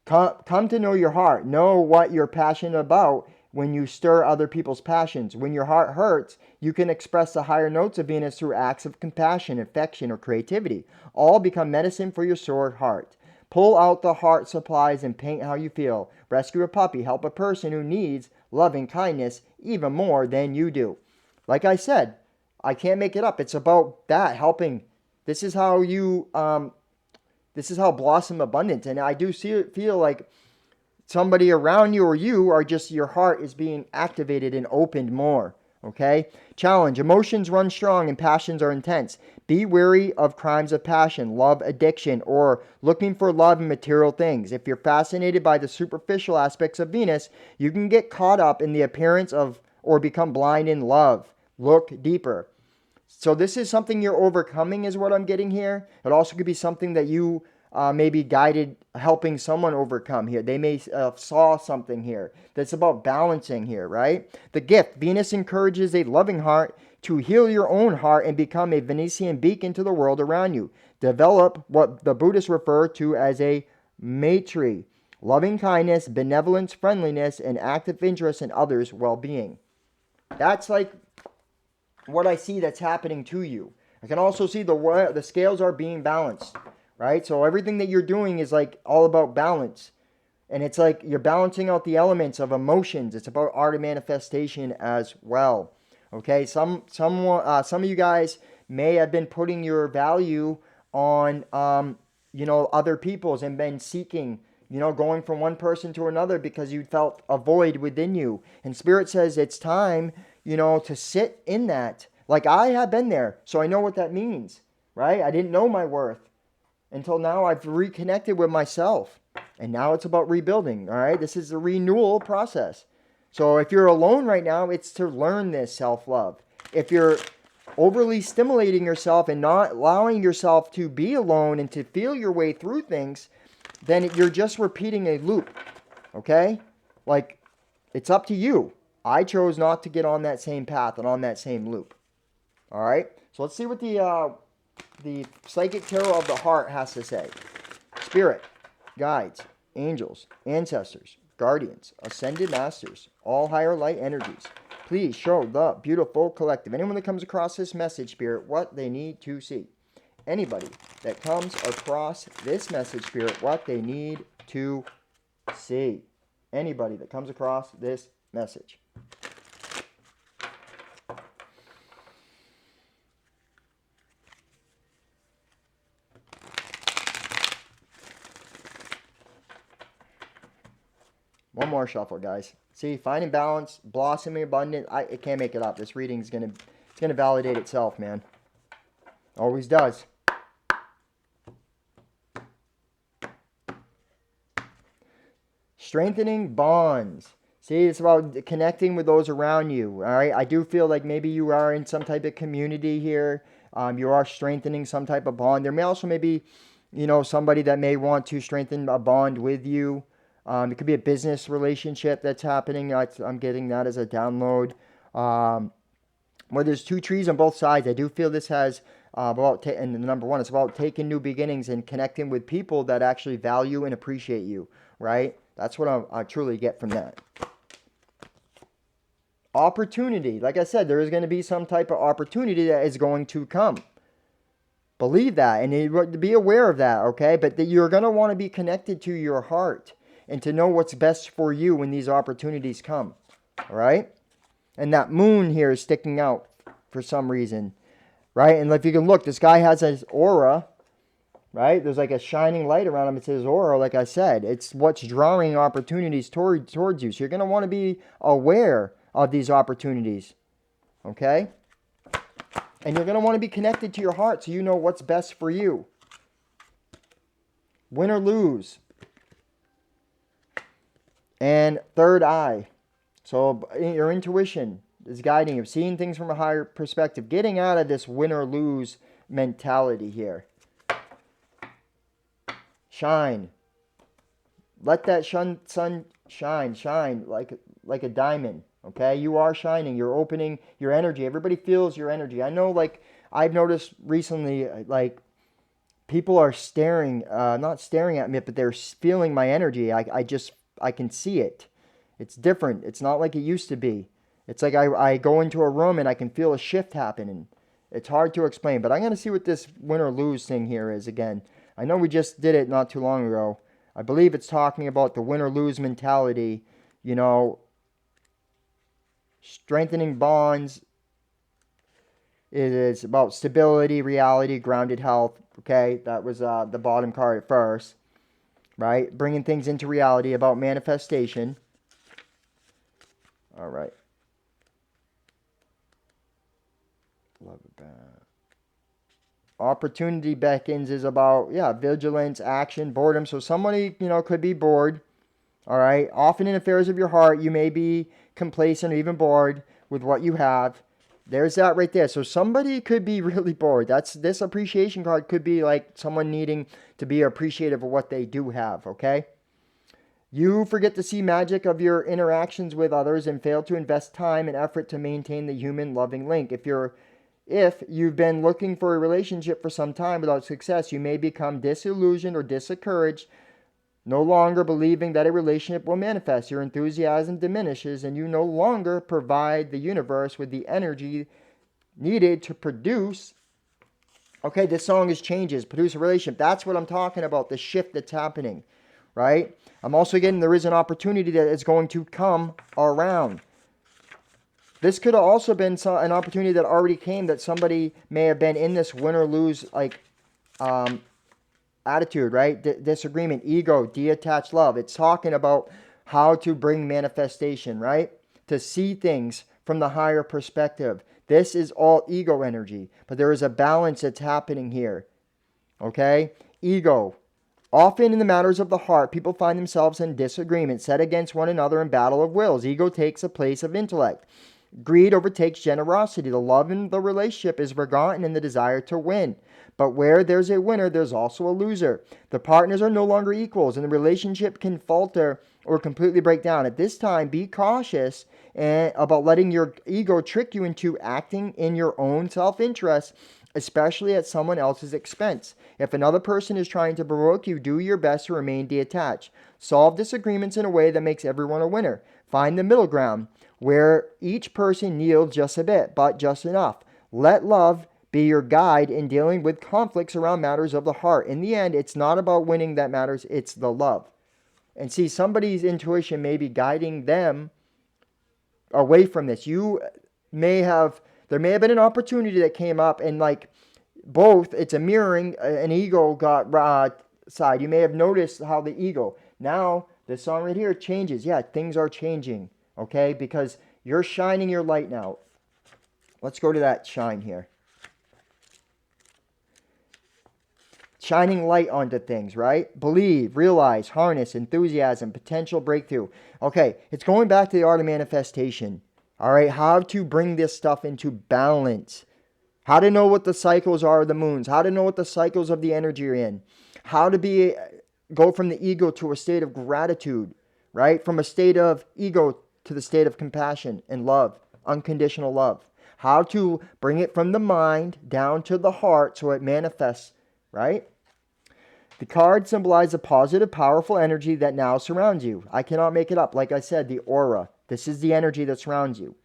Come to know your heart. Know what you're passionate about when you stir other people's passions. When your heart hurts, you can express the higher notes of Venus through acts of compassion, affection, or creativity. All become medicine for your sore heart. Pull out the heart supplies and paint how you feel. Rescue a puppy. Help a person who needs loving kindness even more than you do. Like I said, I can't make it up. It's about that, helping. This is how Blossom Abundant. And I do feel like somebody around you or you are just, your heart is being activated and opened more. Okay? Challenge. Emotions run strong and passions are intense. Be wary of crimes of passion, love addiction, or looking for love in material things. If you're fascinated by the superficial aspects of Venus, you can get caught up in the appearance of or become blind in love. Look deeper. So this is something you're overcoming is what I'm getting here. It also could be something that you may be guided, helping someone overcome here. They may saw something here that's about balancing here, right? The gift. Venus encourages a loving heart to heal your own heart and become a Venetian beacon to the world around you. Develop what the Buddhists refer to as a maitri, loving kindness, benevolence, friendliness, and active interest in others' well-being. That's like what I see that's happening to you. I can also see the scales are being balanced, right? So everything that you're doing is like all about balance. And it's like you're balancing out the elements of emotions. It's about art of manifestation as well. Okay, some of you guys may have been putting your value on other people's and been seeking, going from one person to another because you felt a void within you. And Spirit says it's time, to sit in that. Like I have been there, so I know what that means, right? I didn't know my worth until now. I've reconnected with myself, and now it's about rebuilding, all right? This is the renewal process. So if you're alone right now, it's to learn this self-love. If you're overly stimulating yourself and not allowing yourself to be alone and to feel your way through things, then you're just repeating a loop, okay? Like, it's up to you. I chose not to get on that same path and on that same loop. All right? So let's see what the Psychic Tarot of the Heart has to say. Spirit, guides, angels, ancestors, guardians, ascended masters, all higher light energies. Please show the beautiful collective, anyone that comes across this message, Spirit, what they need to see. Anybody that comes across this message, Spirit, what they need to see. Anybody that comes across this message. One more shuffle, guys. See, finding balance, blossoming abundant. I can't make it up. This reading is gonna validate itself, man. Always does. Strengthening bonds. See, it's about connecting with those around you. All right. I do feel like maybe you are in some type of community here. You are strengthening some type of bond. There may also maybe, somebody that may want to strengthen a bond with you. It could be a business relationship that's happening. I'm getting that as a download. Where there's two trees on both sides, I do feel this has and the number one, it's about taking new beginnings and connecting with people that actually value and appreciate you, right? That's what I truly get from that. Opportunity. Like I said, there is going to be some type of opportunity that is going to come. Believe that and be aware of that, okay? But that you're going to want to be connected to your heart and to know what's best for you when these opportunities come, all right? And that moon here is sticking out for some reason, right? And if you can look, this guy has his aura, right? There's like a shining light around him. It's his aura, like I said. It's what's drawing opportunities towards you. So you're going to want to be aware of these opportunities, okay? And you're going to want to be connected to your heart so you know what's best for you. Win or lose. And third eye. So your intuition is guiding you, seeing things from a higher perspective, getting out of this win or lose mentality here. Shine. Let that sun shine like a diamond. Okay, you are shining. You're opening your energy. Everybody feels your energy. I know, like I've noticed recently, like people are not staring at me, but they're feeling my energy. I can see it. It's different. It's not like it used to be. It's like I go into a room and I can feel a shift happening. It's hard to explain, but I'm going to see what this win or lose thing here is again. I know we just did it not too long ago. I believe it's talking about the win or lose mentality, strengthening bonds. It is about stability, reality, grounded health. Okay, that was the bottom card at first. right? Bringing things into reality about manifestation. All right. Love it back. Opportunity beckons is about, yeah, vigilance, action, boredom. So somebody, could be bored. All right. Often in affairs of your heart, you may be complacent or even bored with what you have. There's that right there. So somebody could be really bored. This appreciation card could be like someone needing to be appreciative of what they do have. Okay. You forget to see magic of your interactions with others and fail to invest time and effort to maintain the human loving link. If you've been looking for a relationship for some time without success, you may become disillusioned or discouraged, no longer believing that a relationship will manifest. Your enthusiasm diminishes and you no longer provide the universe with the energy needed to produce. Okay, this song is changes, produce a relationship. That's what I'm talking about, the shift that's happening, right? I'm also getting there is an opportunity that is going to come around. This could have also been an opportunity that already came, that somebody may have been in this win or lose attitude, right? Disagreement, ego, detached love. It's talking about how to bring manifestation, right? To see things from the higher perspective. This is all ego energy, but there is a balance that's happening here, okay? Ego. Often in the matters of the heart, people find themselves in disagreement, set against one another in battle of wills. Ego takes the place of intellect. Greed overtakes generosity. The love in the relationship is forgotten in the desire to win. But where there's a winner, there's also a loser. The partners are no longer equals, and the relationship can falter or completely break down. At this time, be cautious about letting your ego trick you into acting in your own self-interest, especially at someone else's expense. If another person is trying to provoke you, do your best to remain detached. Solve disagreements in a way that makes everyone a winner. Find the middle ground, where each person yields just a bit, but just enough. Let love be your guide in dealing with conflicts around matters of the heart. In the end, it's not about winning that matters, it's the love. And see, somebody's intuition may be guiding them away from this. There may have been an opportunity that came up, and like both, it's a mirroring, an ego got side. You may have noticed how the ego, now this song right here changes. Yeah, things are changing, okay? Because you're shining your light now. Let's go to that shine here. Shining light onto things, right? Believe, realize, harness, enthusiasm, potential breakthrough. Okay, it's going back to the art of manifestation. All right, how to bring this stuff into balance. How to know what the cycles are of the moons. How to know what the cycles of the energy are in. How to go from the ego to a state of gratitude, right? From a state of ego to the state of compassion and love, unconditional love. How to bring it from the mind down to the heart so it manifests, right? The card symbolizes a positive, powerful energy that now surrounds you. I cannot make it up. Like I said, the aura. This is the energy that surrounds you.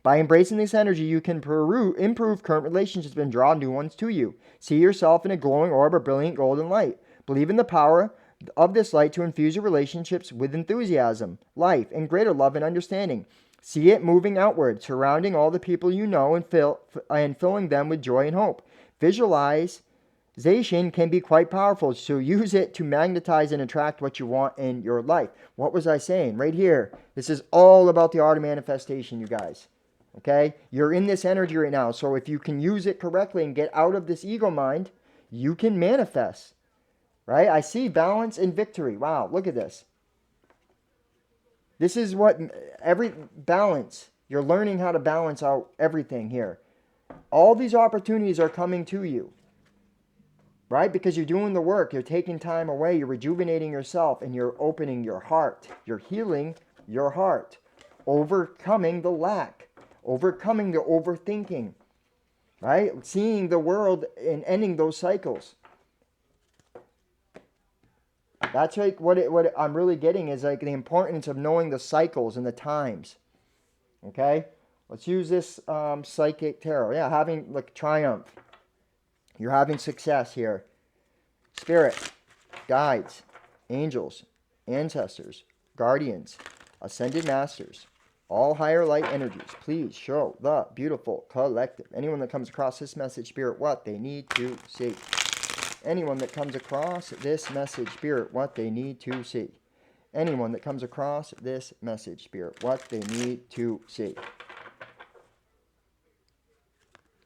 By embracing this energy, you can improve current relationships and draw new ones to you. See yourself in a glowing orb of brilliant golden light. Believe in the power of this light to infuse your relationships with enthusiasm, life, and greater love and understanding. See it moving outward, surrounding all the people you know and filling them with joy and hope. Visualization can be quite powerful, so use it to magnetize and attract what you want in your life. What was I saying? Right here. This is all about the art of manifestation, you guys. Okay? You're in this energy right now, so if you can use it correctly and get out of this ego mind, you can manifest. Right? I see balance and victory. Wow, look at this. This is what every balance. You're learning how to balance out everything here. All these opportunities are coming to you. Right? Because you're doing the work. You're taking time away. You're rejuvenating yourself and you're opening your heart. You're healing your heart. Overcoming the lack. Overcoming the overthinking. Right? Seeing the world and ending those cycles. That's like what I'm really getting is like the importance of knowing the cycles and the times. Okay? Let's use this psychic tarot. Yeah, having like triumph. You're having success here. Spirit, guides, angels, ancestors, guardians, ascended masters, all higher light energies, please show the beautiful collective. Anyone that comes across this message, Spirit, what they need to see. Anyone that comes across this message, Spirit, what they need to see. Anyone that comes across this message, Spirit, what they need to see.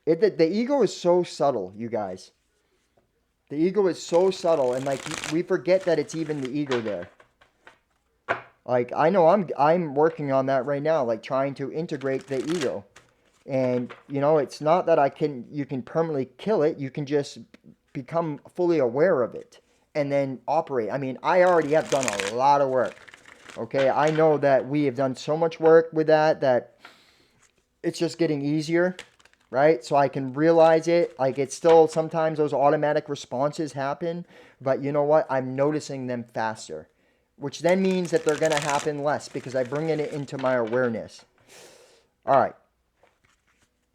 The ego is so subtle, you guys. The ego is so subtle, and like we forget that it's even the ego there. Like I know I'm working on that right now, like trying to integrate the ego. And you know, it's not that you can permanently kill it. You can just become fully aware of it and then operate. I mean, I already have done a lot of work. Okay, I know that we have done so much work with that it's just getting easier, right? So I can realize it. Like it's still sometimes those automatic responses happen, but you know what? I'm noticing them faster, which then means that they're going to happen less because I bring it into my awareness. All right.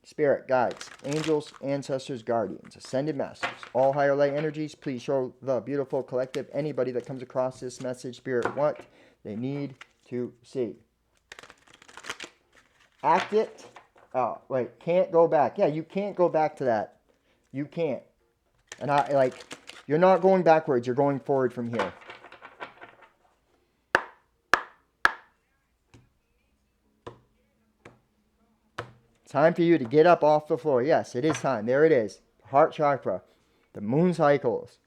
Spirit, guides, angels, ancestors, guardians, ascended masters, all higher light energies, please show the beautiful collective, anybody that comes across this message, Spirit, what they need to see. Act it. Oh, wait, can't go back. Yeah, you can't go back to that. You can't. And you're not going backwards, you're going forward from here. Time for you to get up off the floor. Yes, it is time. There it is. Heart chakra. The moon cycles.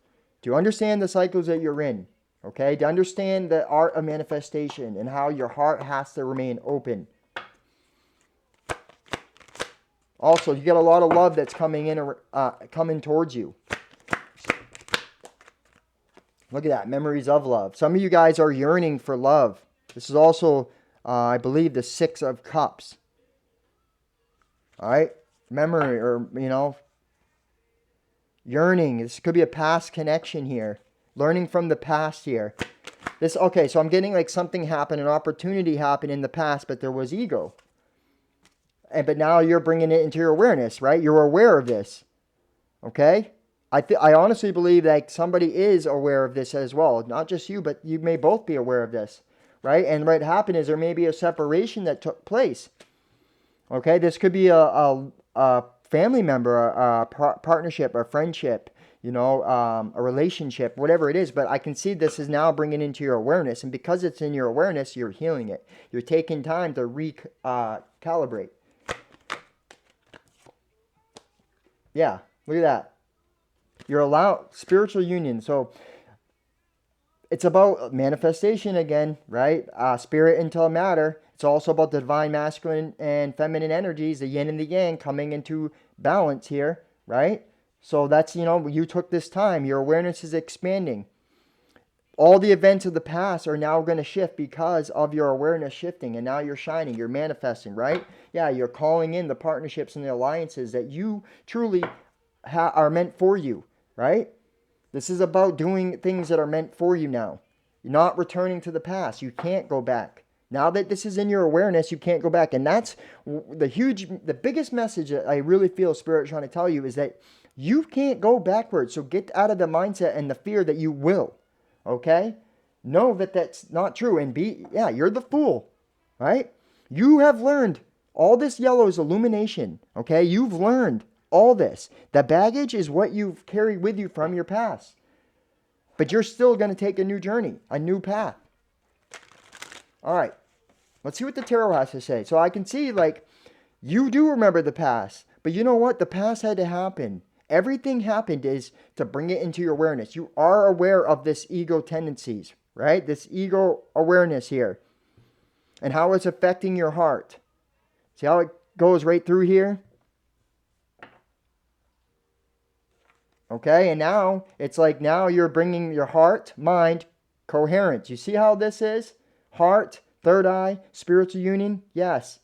To understand the cycles that you're in. Okay? To understand the art of manifestation and how your heart has to remain open. Also, you get a lot of love that's coming towards you. Look at that. Memories of love. Some of you guys are yearning for love. This is also, I believe, the Six of Cups. All right, memory or, yearning. This could be a past connection here. Learning from the past here. Okay, so I'm getting like something happened, an opportunity happened in the past, but there was ego. But now you're bringing it into your awareness, right? You're aware of this. Okay? I honestly believe that somebody is aware of this as well. Not just you, but you may both be aware of this, right? And what happened is there may be a separation that took place. Okay, this could be a family member, a partnership, a friendship, a relationship, whatever it is. But I can see this is now bringing into your awareness. And because it's in your awareness, you're healing it. You're taking time to recalibrate. Yeah, look at that. You're allowed spiritual union. So it's about manifestation again, right? Spirit into matter. It's also about the divine masculine and feminine energies, the yin and the yang coming into balance here, right? So that's, you took this time. Your awareness is expanding. All the events of the past are now going to shift because of your awareness shifting. And now you're shining. You're manifesting, right? Yeah, you're calling in the partnerships and the alliances that you truly are meant for you, right? This is about doing things that are meant for you now. You're not returning to the past. You can't go back. Now that this is in your awareness, you can't go back. And that's the biggest message that I really feel Spirit trying to tell you is that you can't go backwards. So get out of the mindset and the fear that you will. Okay? Know that that's not true. And you're the fool. Right? You have learned all this yellow is illumination. Okay? You've learned all this. The baggage is what you've carried with you from your past. But you're still going to take a new journey, a new path. All right. Let's see what the tarot has to say. So I can see, you do remember the past. But you know what? The past had to happen. Everything happened is to bring it into your awareness. You are aware of this ego tendencies, right? This ego awareness here. And how it's affecting your heart. See how it goes right through here? Okay, and now it's like now you're bringing your heart, mind, coherence. You see how this is? Heart, third eye, spiritual union. Yes.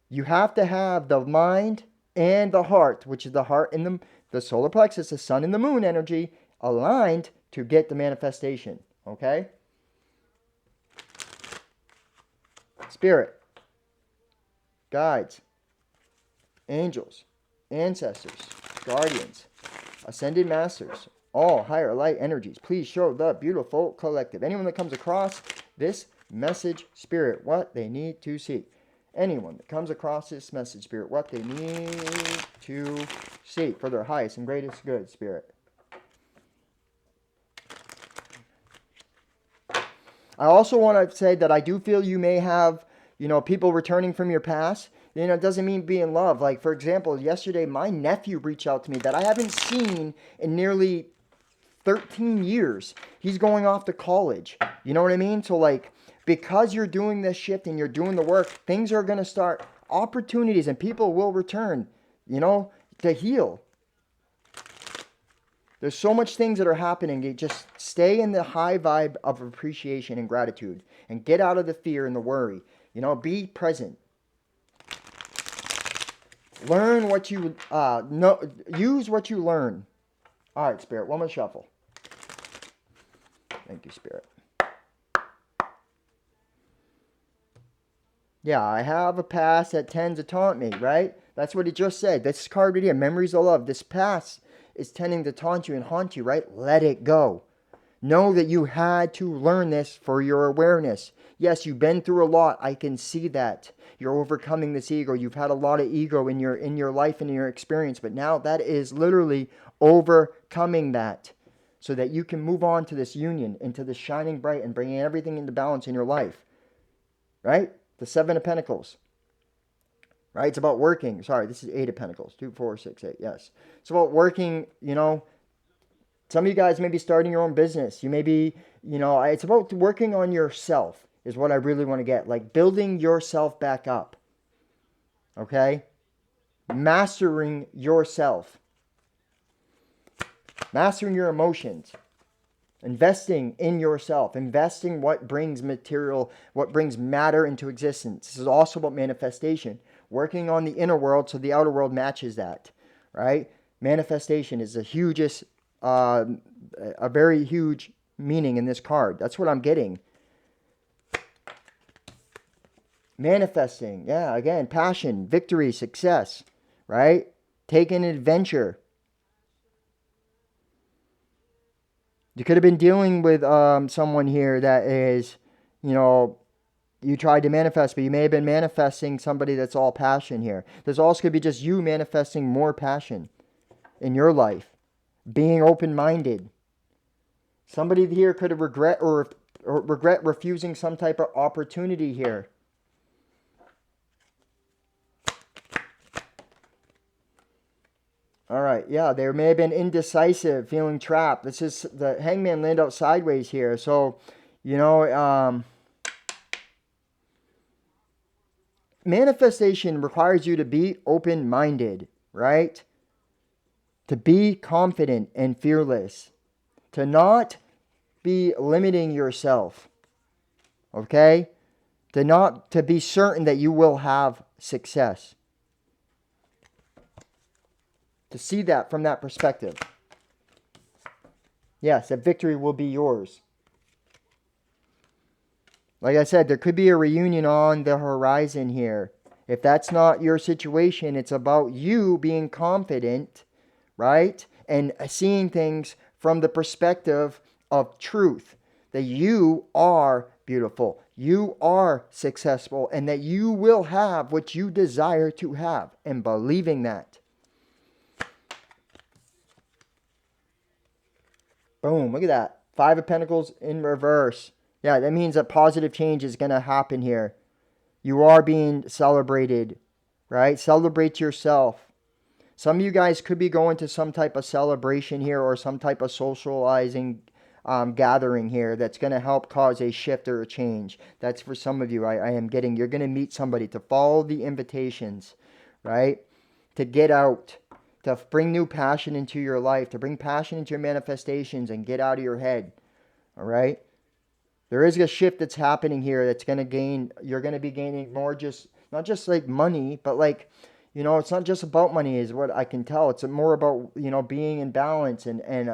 You have to have the mind and the heart, which is the heart and the solar plexus, the sun and the moon energy, aligned to get the manifestation. Okay? Spirit, guides, angels, ancestors, guardians, ascended masters, all higher light energies, please show the beautiful collective. Anyone that comes across this message, Spirit, what they need to see. Anyone that comes across this message, Spirit, what they need to see for their highest and greatest good, Spirit. I also want to say that I do feel you may have, people returning from your past. It doesn't mean be in love. Like, for example, yesterday, my nephew reached out to me that I haven't seen in nearly 13 years. He's going off to college. You know what I mean? So, like, because you're doing this shift and you're doing the work, things are going to start, opportunities, and people will return, to heal. There's so much things that are happening. You just stay in the high vibe of appreciation and gratitude and get out of the fear and the worry. Be present. Learn what you know. Use what you learn. All right, Spirit. One more shuffle. Thank you, Spirit. Yeah, I have a past that tends to taunt me, right? That's what he just said. This card right here, memories of love. This past is tending to taunt you and haunt you, right? Let it go. Know that you had to learn this for your awareness. Yes, you've been through a lot. I can see that. You're overcoming this ego. You've had a lot of ego in your life and in your experience, but now that is literally overcoming that so that you can move on to this union, into the shining bright and bringing everything into balance in your life. Right? The Seven of Pentacles. Right? It's about working. Sorry, this is Eight of Pentacles. 2, 4, 6, 8. Yes. It's about working, some of you guys may be starting your own business. You may be, it's about working on yourself is what I really want to get. Like building yourself back up. Okay? Mastering yourself. Mastering your emotions. Investing in yourself. Investing what brings matter into existence. This is also about manifestation. Working on the inner world so the outer world matches that. Right? Manifestation is the hugest, a very huge meaning in this card. That's what I'm getting. Manifesting. Yeah, again, passion, victory, success. Right? Taking an adventure. You could have been dealing with someone here that is, you tried to manifest, but you may have been manifesting somebody that's all passion here. There's also could be just you manifesting more passion in your life, being open-minded. Somebody here could have regret refusing some type of opportunity here. All right, yeah, they may have been indecisive, feeling trapped. This is the Hangman land out sideways here. So, manifestation requires you to be open-minded, right? To be confident and fearless. To not be limiting yourself, okay? To be certain that you will have success. To see that from that perspective. Yes, that victory will be yours. Like I said, there could be a reunion on the horizon here. If that's not your situation, it's about you being confident, right? And seeing things from the perspective of truth. That you are beautiful, you are successful, and that you will have what you desire to have. And believing that. Boom, look at that. 5 of Pentacles in reverse. Yeah, that means a positive change is going to happen here. You are being celebrated, right? Celebrate yourself. Some of you guys could be going to some type of celebration here or some type of socializing gathering here that's going to help cause a shift or a change. That's for some of you. I am getting, you're going to meet somebody to follow the invitations, right? To get out. To bring new passion into your life, to bring passion into your manifestations and get out of your head. All right? There is a shift that's happening here that's going to gain, you're going to be gaining more not just like money, but like, it's not just about money is what I can tell. It's more about, being in balance and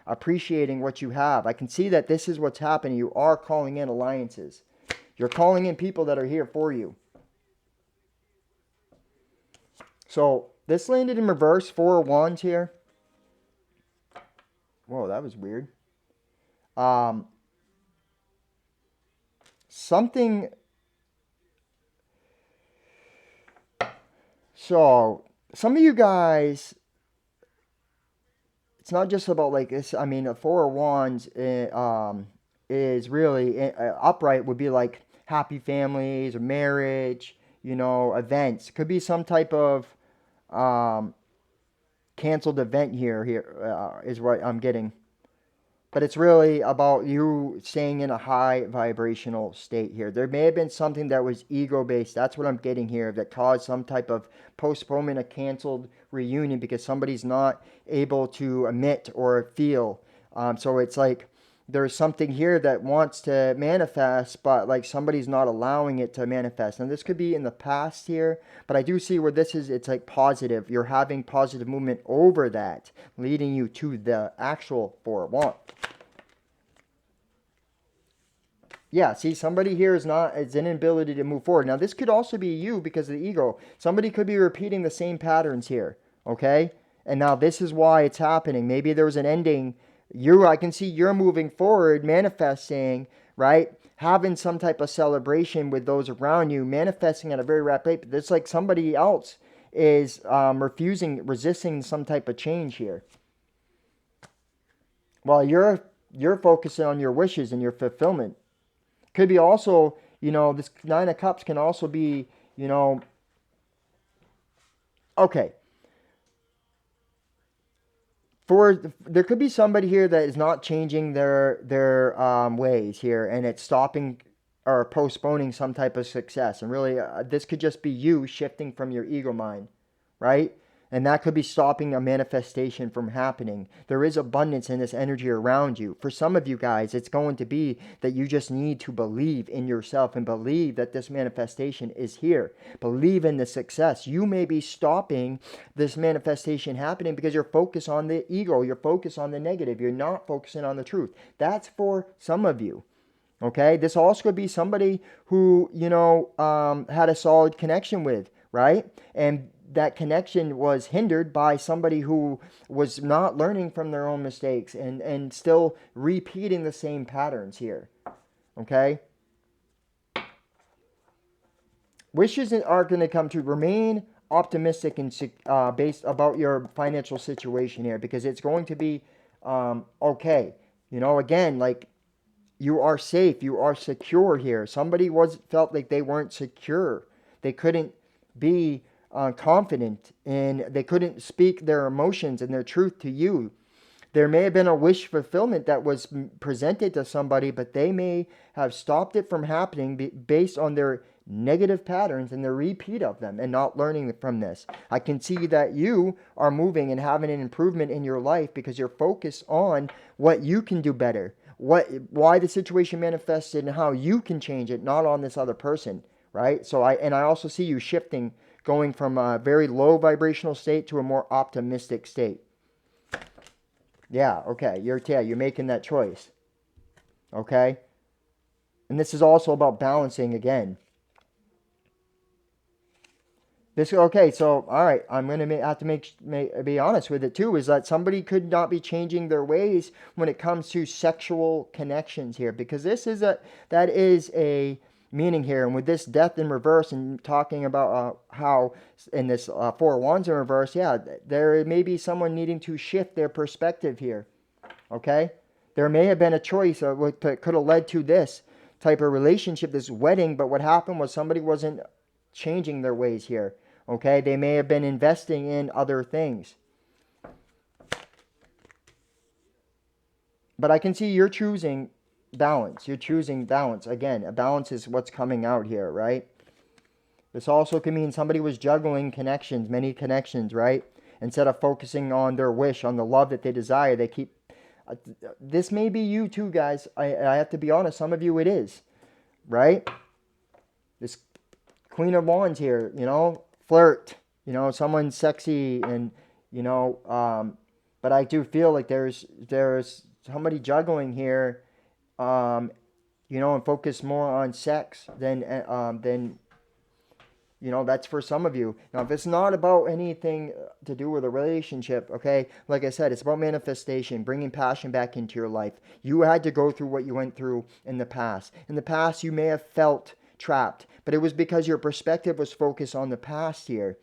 appreciating what you have. I can see that this is what's happening. You are calling in alliances. You're calling in people that are here for you. So, this landed in reverse, 4 of Wands here. Whoa, that was weird. Something. So, some of you guys, it's not just about like this. I mean, a 4 of Wands, is really upright would be like happy families or marriage, events. Could be some type of um, canceled event here is what I'm getting. But it's really about you staying in a high vibrational state here. There may have been something that was ego based. That's what I'm getting here that caused some type of postponement, a canceled reunion because somebody's not able to emit or feel. So it's like there's something here that wants to manifest, but like somebody's not allowing it to manifest. And this could be in the past here, but I do see where this is, it's like positive. You're having positive movement over that, leading you to the actual Four of Wands. Yeah, see, somebody here is inability to move forward. Now, this could also be you because of the ego. Somebody could be repeating the same patterns here, okay? And now this is why it's happening. Maybe there was an ending. I can see you're moving forward, manifesting, right? Having some type of celebration with those around you, manifesting at a very rapid rate. But it's like somebody else is resisting some type of change here. While you're focusing on your wishes and your fulfillment. Could be also, this Nine of Cups can also be, okay. There could be somebody here that is not changing their ways here, and it's stopping or postponing some type of success. And really, this could just be you shifting from your ego mind, right? And that could be stopping a manifestation from happening. There is abundance in this energy around you. For some of you guys, it's going to be that you just need to believe in yourself and believe that this manifestation is here. Believe in the success. You may be stopping this manifestation happening because you're focused on the ego. You're focused on the negative. You're not focusing on the truth. That's for some of you. Okay, this also could be somebody who, had a solid connection with, right? And that connection was hindered by somebody who was not learning from their own mistakes and still repeating the same patterns here. Okay? Wishes are going to come to remain optimistic and based about your financial situation here because it's going to be okay. Again, like you are safe, you are secure here. Somebody felt like they weren't secure. They couldn't be confident and they couldn't speak their emotions and their truth to you. There may have been a wish fulfillment that was presented to somebody, but they may have stopped it from happening based on their negative patterns and the repeat of them and not learning from this. I can see that you are moving and having an improvement in your life because you're focused on what you can do better, why the situation manifested and how you can change it, not on this other person, right? So I also see you shifting, going from a very low vibrational state to a more optimistic state. Yeah, okay. You're making that choice. Okay? And this is also about balancing again. Okay, so all right, I'm going to have to be honest with it too, is that somebody could not be changing their ways when it comes to sexual connections here, because that is a meaning here. And with this death in reverse and talking about how in this Four of Wands in reverse, yeah, there may be someone needing to shift their perspective here. Okay, there may have been a choice that could have led to this type of relationship, this wedding, but what happened was somebody wasn't changing their ways here. Okay, they may have been investing in other things. But I can see you're choosing balance. You're choosing balance. Again, a balance is what's coming out here, right? This also can mean somebody was juggling connections, many connections, right? Instead of focusing on their wish, on the love that they desire, they keep... this may be you too, guys. I have to be honest. Some of you it is, right? This Queen of Wands here, flirt, someone sexy and, but I do feel like there's somebody juggling here, and focus more on sex than that's for some of you. Now, if it's not about anything to do with a relationship, okay, like I said, it's about manifestation, bringing passion back into your life. You had to go through what you went through in the past. In the past, you may have felt trapped, but it was because your perspective was focused on the past here.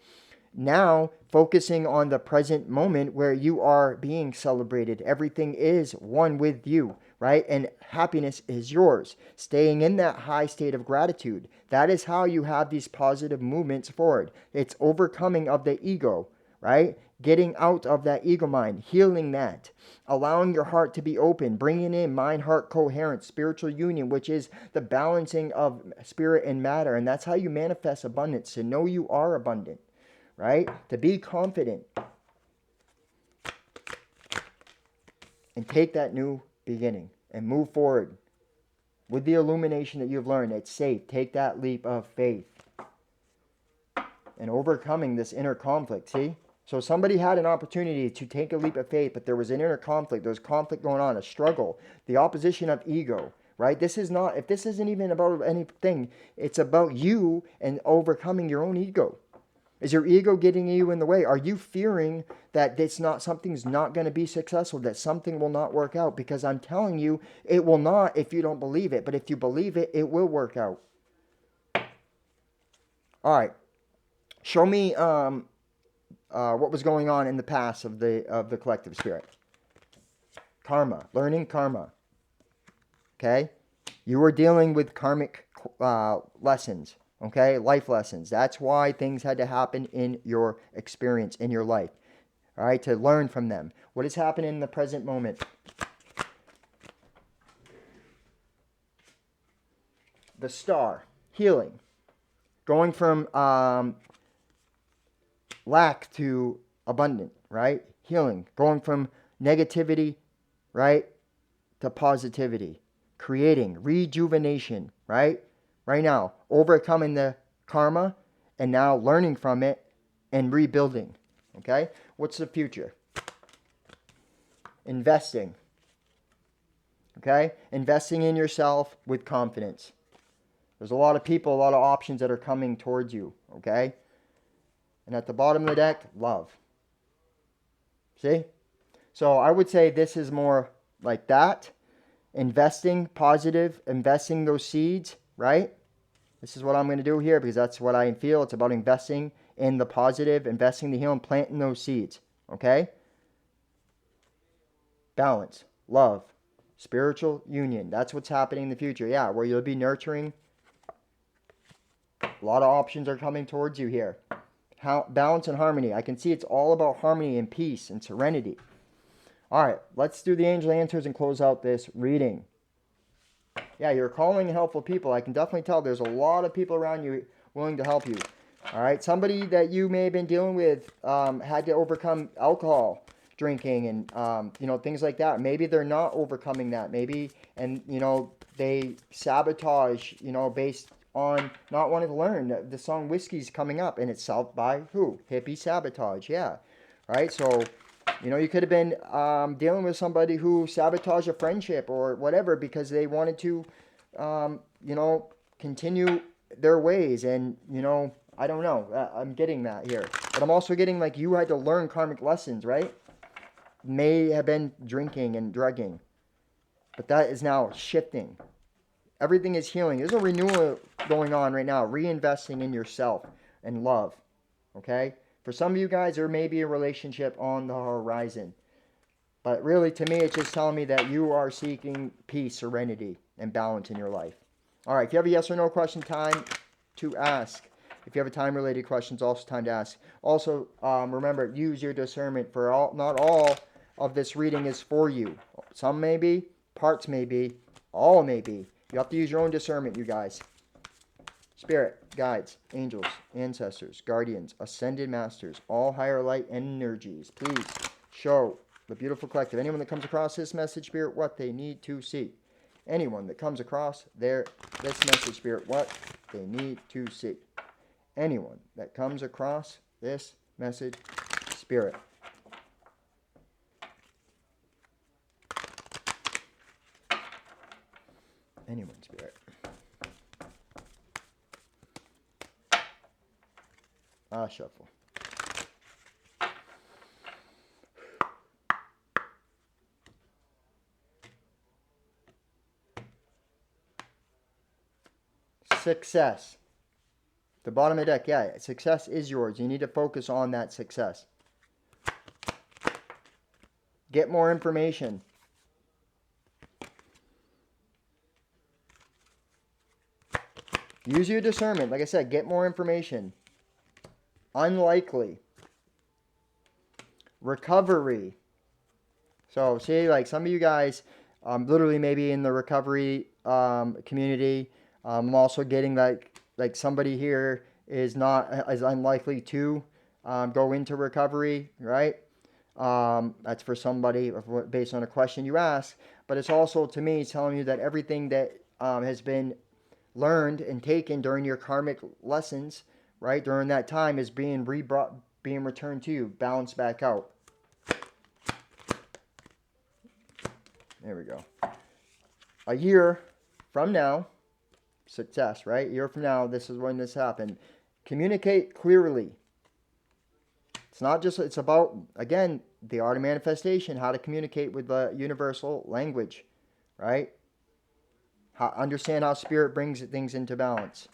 Now, focusing on the present moment where you are being celebrated. Everything is one with you, right? And happiness is yours. Staying in that high state of gratitude. That is how you have these positive movements forward. It's overcoming of the ego, right? Getting out of that ego mind, healing that, allowing your heart to be open, bringing in mind-heart coherence, spiritual union, which is the balancing of spirit and matter. And that's how you manifest abundance, to know you are abundant, right? To be confident and take that new beginning and move forward with the illumination that you've learned. It's safe. Take that leap of faith and overcoming this inner conflict. See? So somebody had an opportunity to take a leap of faith, but there was an inner conflict. There was conflict going on, a struggle, the opposition of ego, right? This is not, if this isn't even about anything, it's about you and overcoming your own ego. Is your ego getting you in the way? Are you fearing that something's not going to be successful, that something will not work out? Because I'm telling you, it will not if you don't believe it. But if you believe it, it will work out. All right. Show me what was going on in the past of the collective spirit. Karma, learning karma. Okay? You were dealing with karmic lessons. Okay? Life lessons. That's why things had to happen in your experience, in your life. All right? To learn from them. What is happening in the present moment? The star. Healing. Going from lack to abundant, right? Healing. Going from negativity, right, to positivity. Creating. Rejuvenation, right? Right now, overcoming the karma and now learning from it and rebuilding. Okay? What's the future? Investing. Okay? Investing in yourself with confidence. There's a lot of people, a lot of options that are coming towards you. Okay? And at the bottom of the deck, love. See? So I would say this is more like that. Investing, positive, investing those seeds, right? This is what I'm going to do here because that's what I feel. It's about investing in the positive, investing the healing, planting those seeds. Okay? Balance, love, spiritual union. That's what's happening in the future. Yeah, where you'll be nurturing. A lot of options are coming towards you here. Balance and harmony. I can see it's all about harmony and peace and serenity. All right, let's do the angel answers and close out this reading. Yeah, you're calling helpful people. I can definitely tell there's a lot of people around you willing to help you. All right, somebody that you may have been dealing with had to overcome alcohol drinking and things like that. Maybe they're not overcoming that. Maybe they sabotage based on not wanting to learn. The song Whiskey's coming up, and it's solved by who? Hippie Sabotage. Yeah, right. So you could have been dealing with somebody who sabotaged a friendship or whatever because they wanted to, continue their ways. And, I don't know. I'm getting that here. But I'm also getting like you had to learn karmic lessons, right? May have been drinking and drugging. But that is now shifting. Everything is healing. There's a renewal going on right now. Reinvesting in yourself and love. Okay? For some of you guys, there may be a relationship on the horizon. But really, to me, it's just telling me that you are seeking peace, serenity, and balance in your life. All right, if you have a yes or no question, time to ask. If you have a time-related question, it's also time to ask. Also, remember, use your discernment. Not all of this reading is for you. Some may be, parts may be, all may be. You have to use your own discernment, you guys. Spirit, guides, angels, ancestors, guardians, ascended masters, all higher light energies, please show the beautiful collective, anyone that comes across this message, Spirit, what they need to see. Anyone that comes across this message, Spirit, what they need to see. Anyone that comes across this message, Spirit. Anyone, Spirit. Shuffle. Success. The bottom of the deck, yeah, success is yours. You need to focus on that success. Get more information. Use your discernment. Like I said, get more information. Unlikely. Recovery. So see, like some of you guys, literally maybe in the recovery community, I'm also getting like somebody here is not as unlikely to go into recovery, right? That's for somebody based on a question you ask, but it's also to me telling you that everything that has been learned and taken during your karmic lessons, right, during that time is being being returned to you, balanced back out. There we go. A year from now, success, right? A year from now, this is when this happened. Communicate clearly. It's not just, it's about, again, the art of manifestation, how to communicate with the universal language, right? Understand how spirit brings things into balance.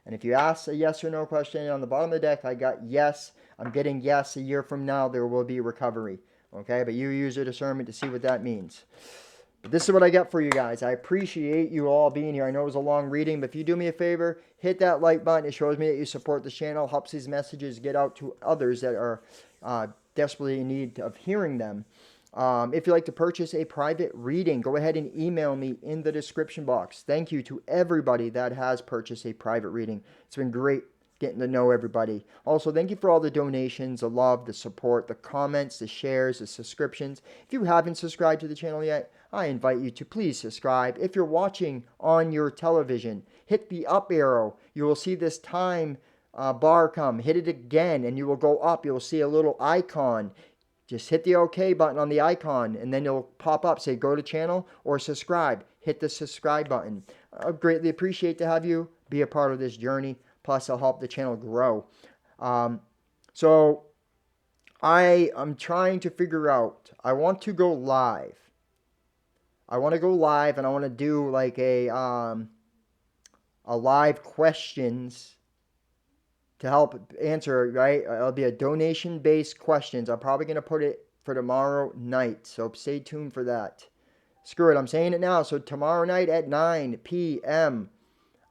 And if you ask a yes or no question on the bottom of the deck, I got yes. I'm getting yes. A year from now, there will be recovery. Okay, but you use your discernment to see what that means. But this is what I got for you guys. I appreciate you all being here. I know it was a long reading, but if you do me a favor, hit that like button. It shows me that you support the channel, helps these messages get out to others that are desperately in need of hearing them. If you'd like to purchase a private reading, go ahead and email me in the description box. Thank you to everybody that has purchased a private reading. It's been great getting to know everybody. Also, thank you for all the donations, the love, the support, the comments, the shares, the subscriptions. If you haven't subscribed to the channel yet, I invite you to please subscribe. If you're watching on your television, hit the up arrow. You will see this time bar come. Hit it again and you will go up. You will see a little icon. Just hit the OK button on the icon and then it'll pop up, say go to channel or subscribe. Hit the subscribe button. I greatly appreciate to have you be a part of this journey. Plus, I'll help the channel grow. So I am trying to figure out, I want to go live. I want to go live and I want to do like a live questions to help answer, right? It'll be a donation-based questions. I'm probably going to put it for tomorrow night, so stay tuned for that. Screw it, I'm saying it now. So tomorrow night at 9 p.m.,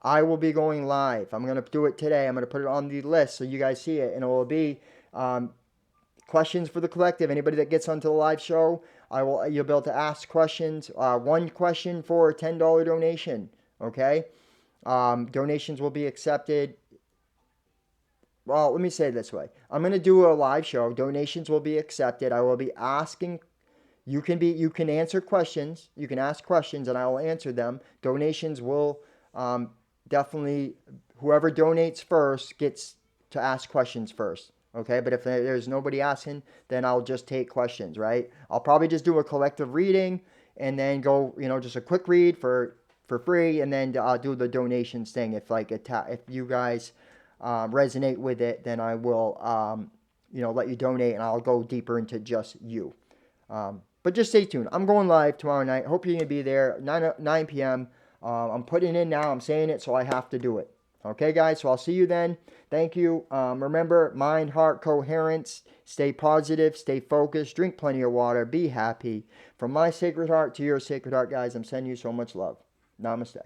I will be going live. I'm going to do it today. I'm going to put it on the list so you guys see it, and it will be questions for the collective. Anybody that gets onto the live show, you'll be able to ask questions. One question for a $10 donation, okay? Donations will be accepted. Well, let me say it this way. I'm going to do a live show. Donations will be accepted. I will be asking. You can answer questions. You can ask questions, and I will answer them. Donations will definitely. Whoever donates first gets to ask questions first. Okay, but if there's nobody asking, then I'll just take questions. Right? I'll probably just do a collective reading, and then go. Just a quick read for free, and then I'll do the donations thing. If if you guys resonate with it, then I will, let you donate and I'll go deeper into just you. But just stay tuned. I'm going live tomorrow night. Hope you're going to be there, 9 p.m. I'm putting it in now. I'm saying it, so I have to do it. Okay, guys? So I'll see you then. Thank you. Remember, mind, heart, coherence. Stay positive. Stay focused. Drink plenty of water. Be happy. From my sacred heart to your sacred heart, guys, I'm sending you so much love. Namaste.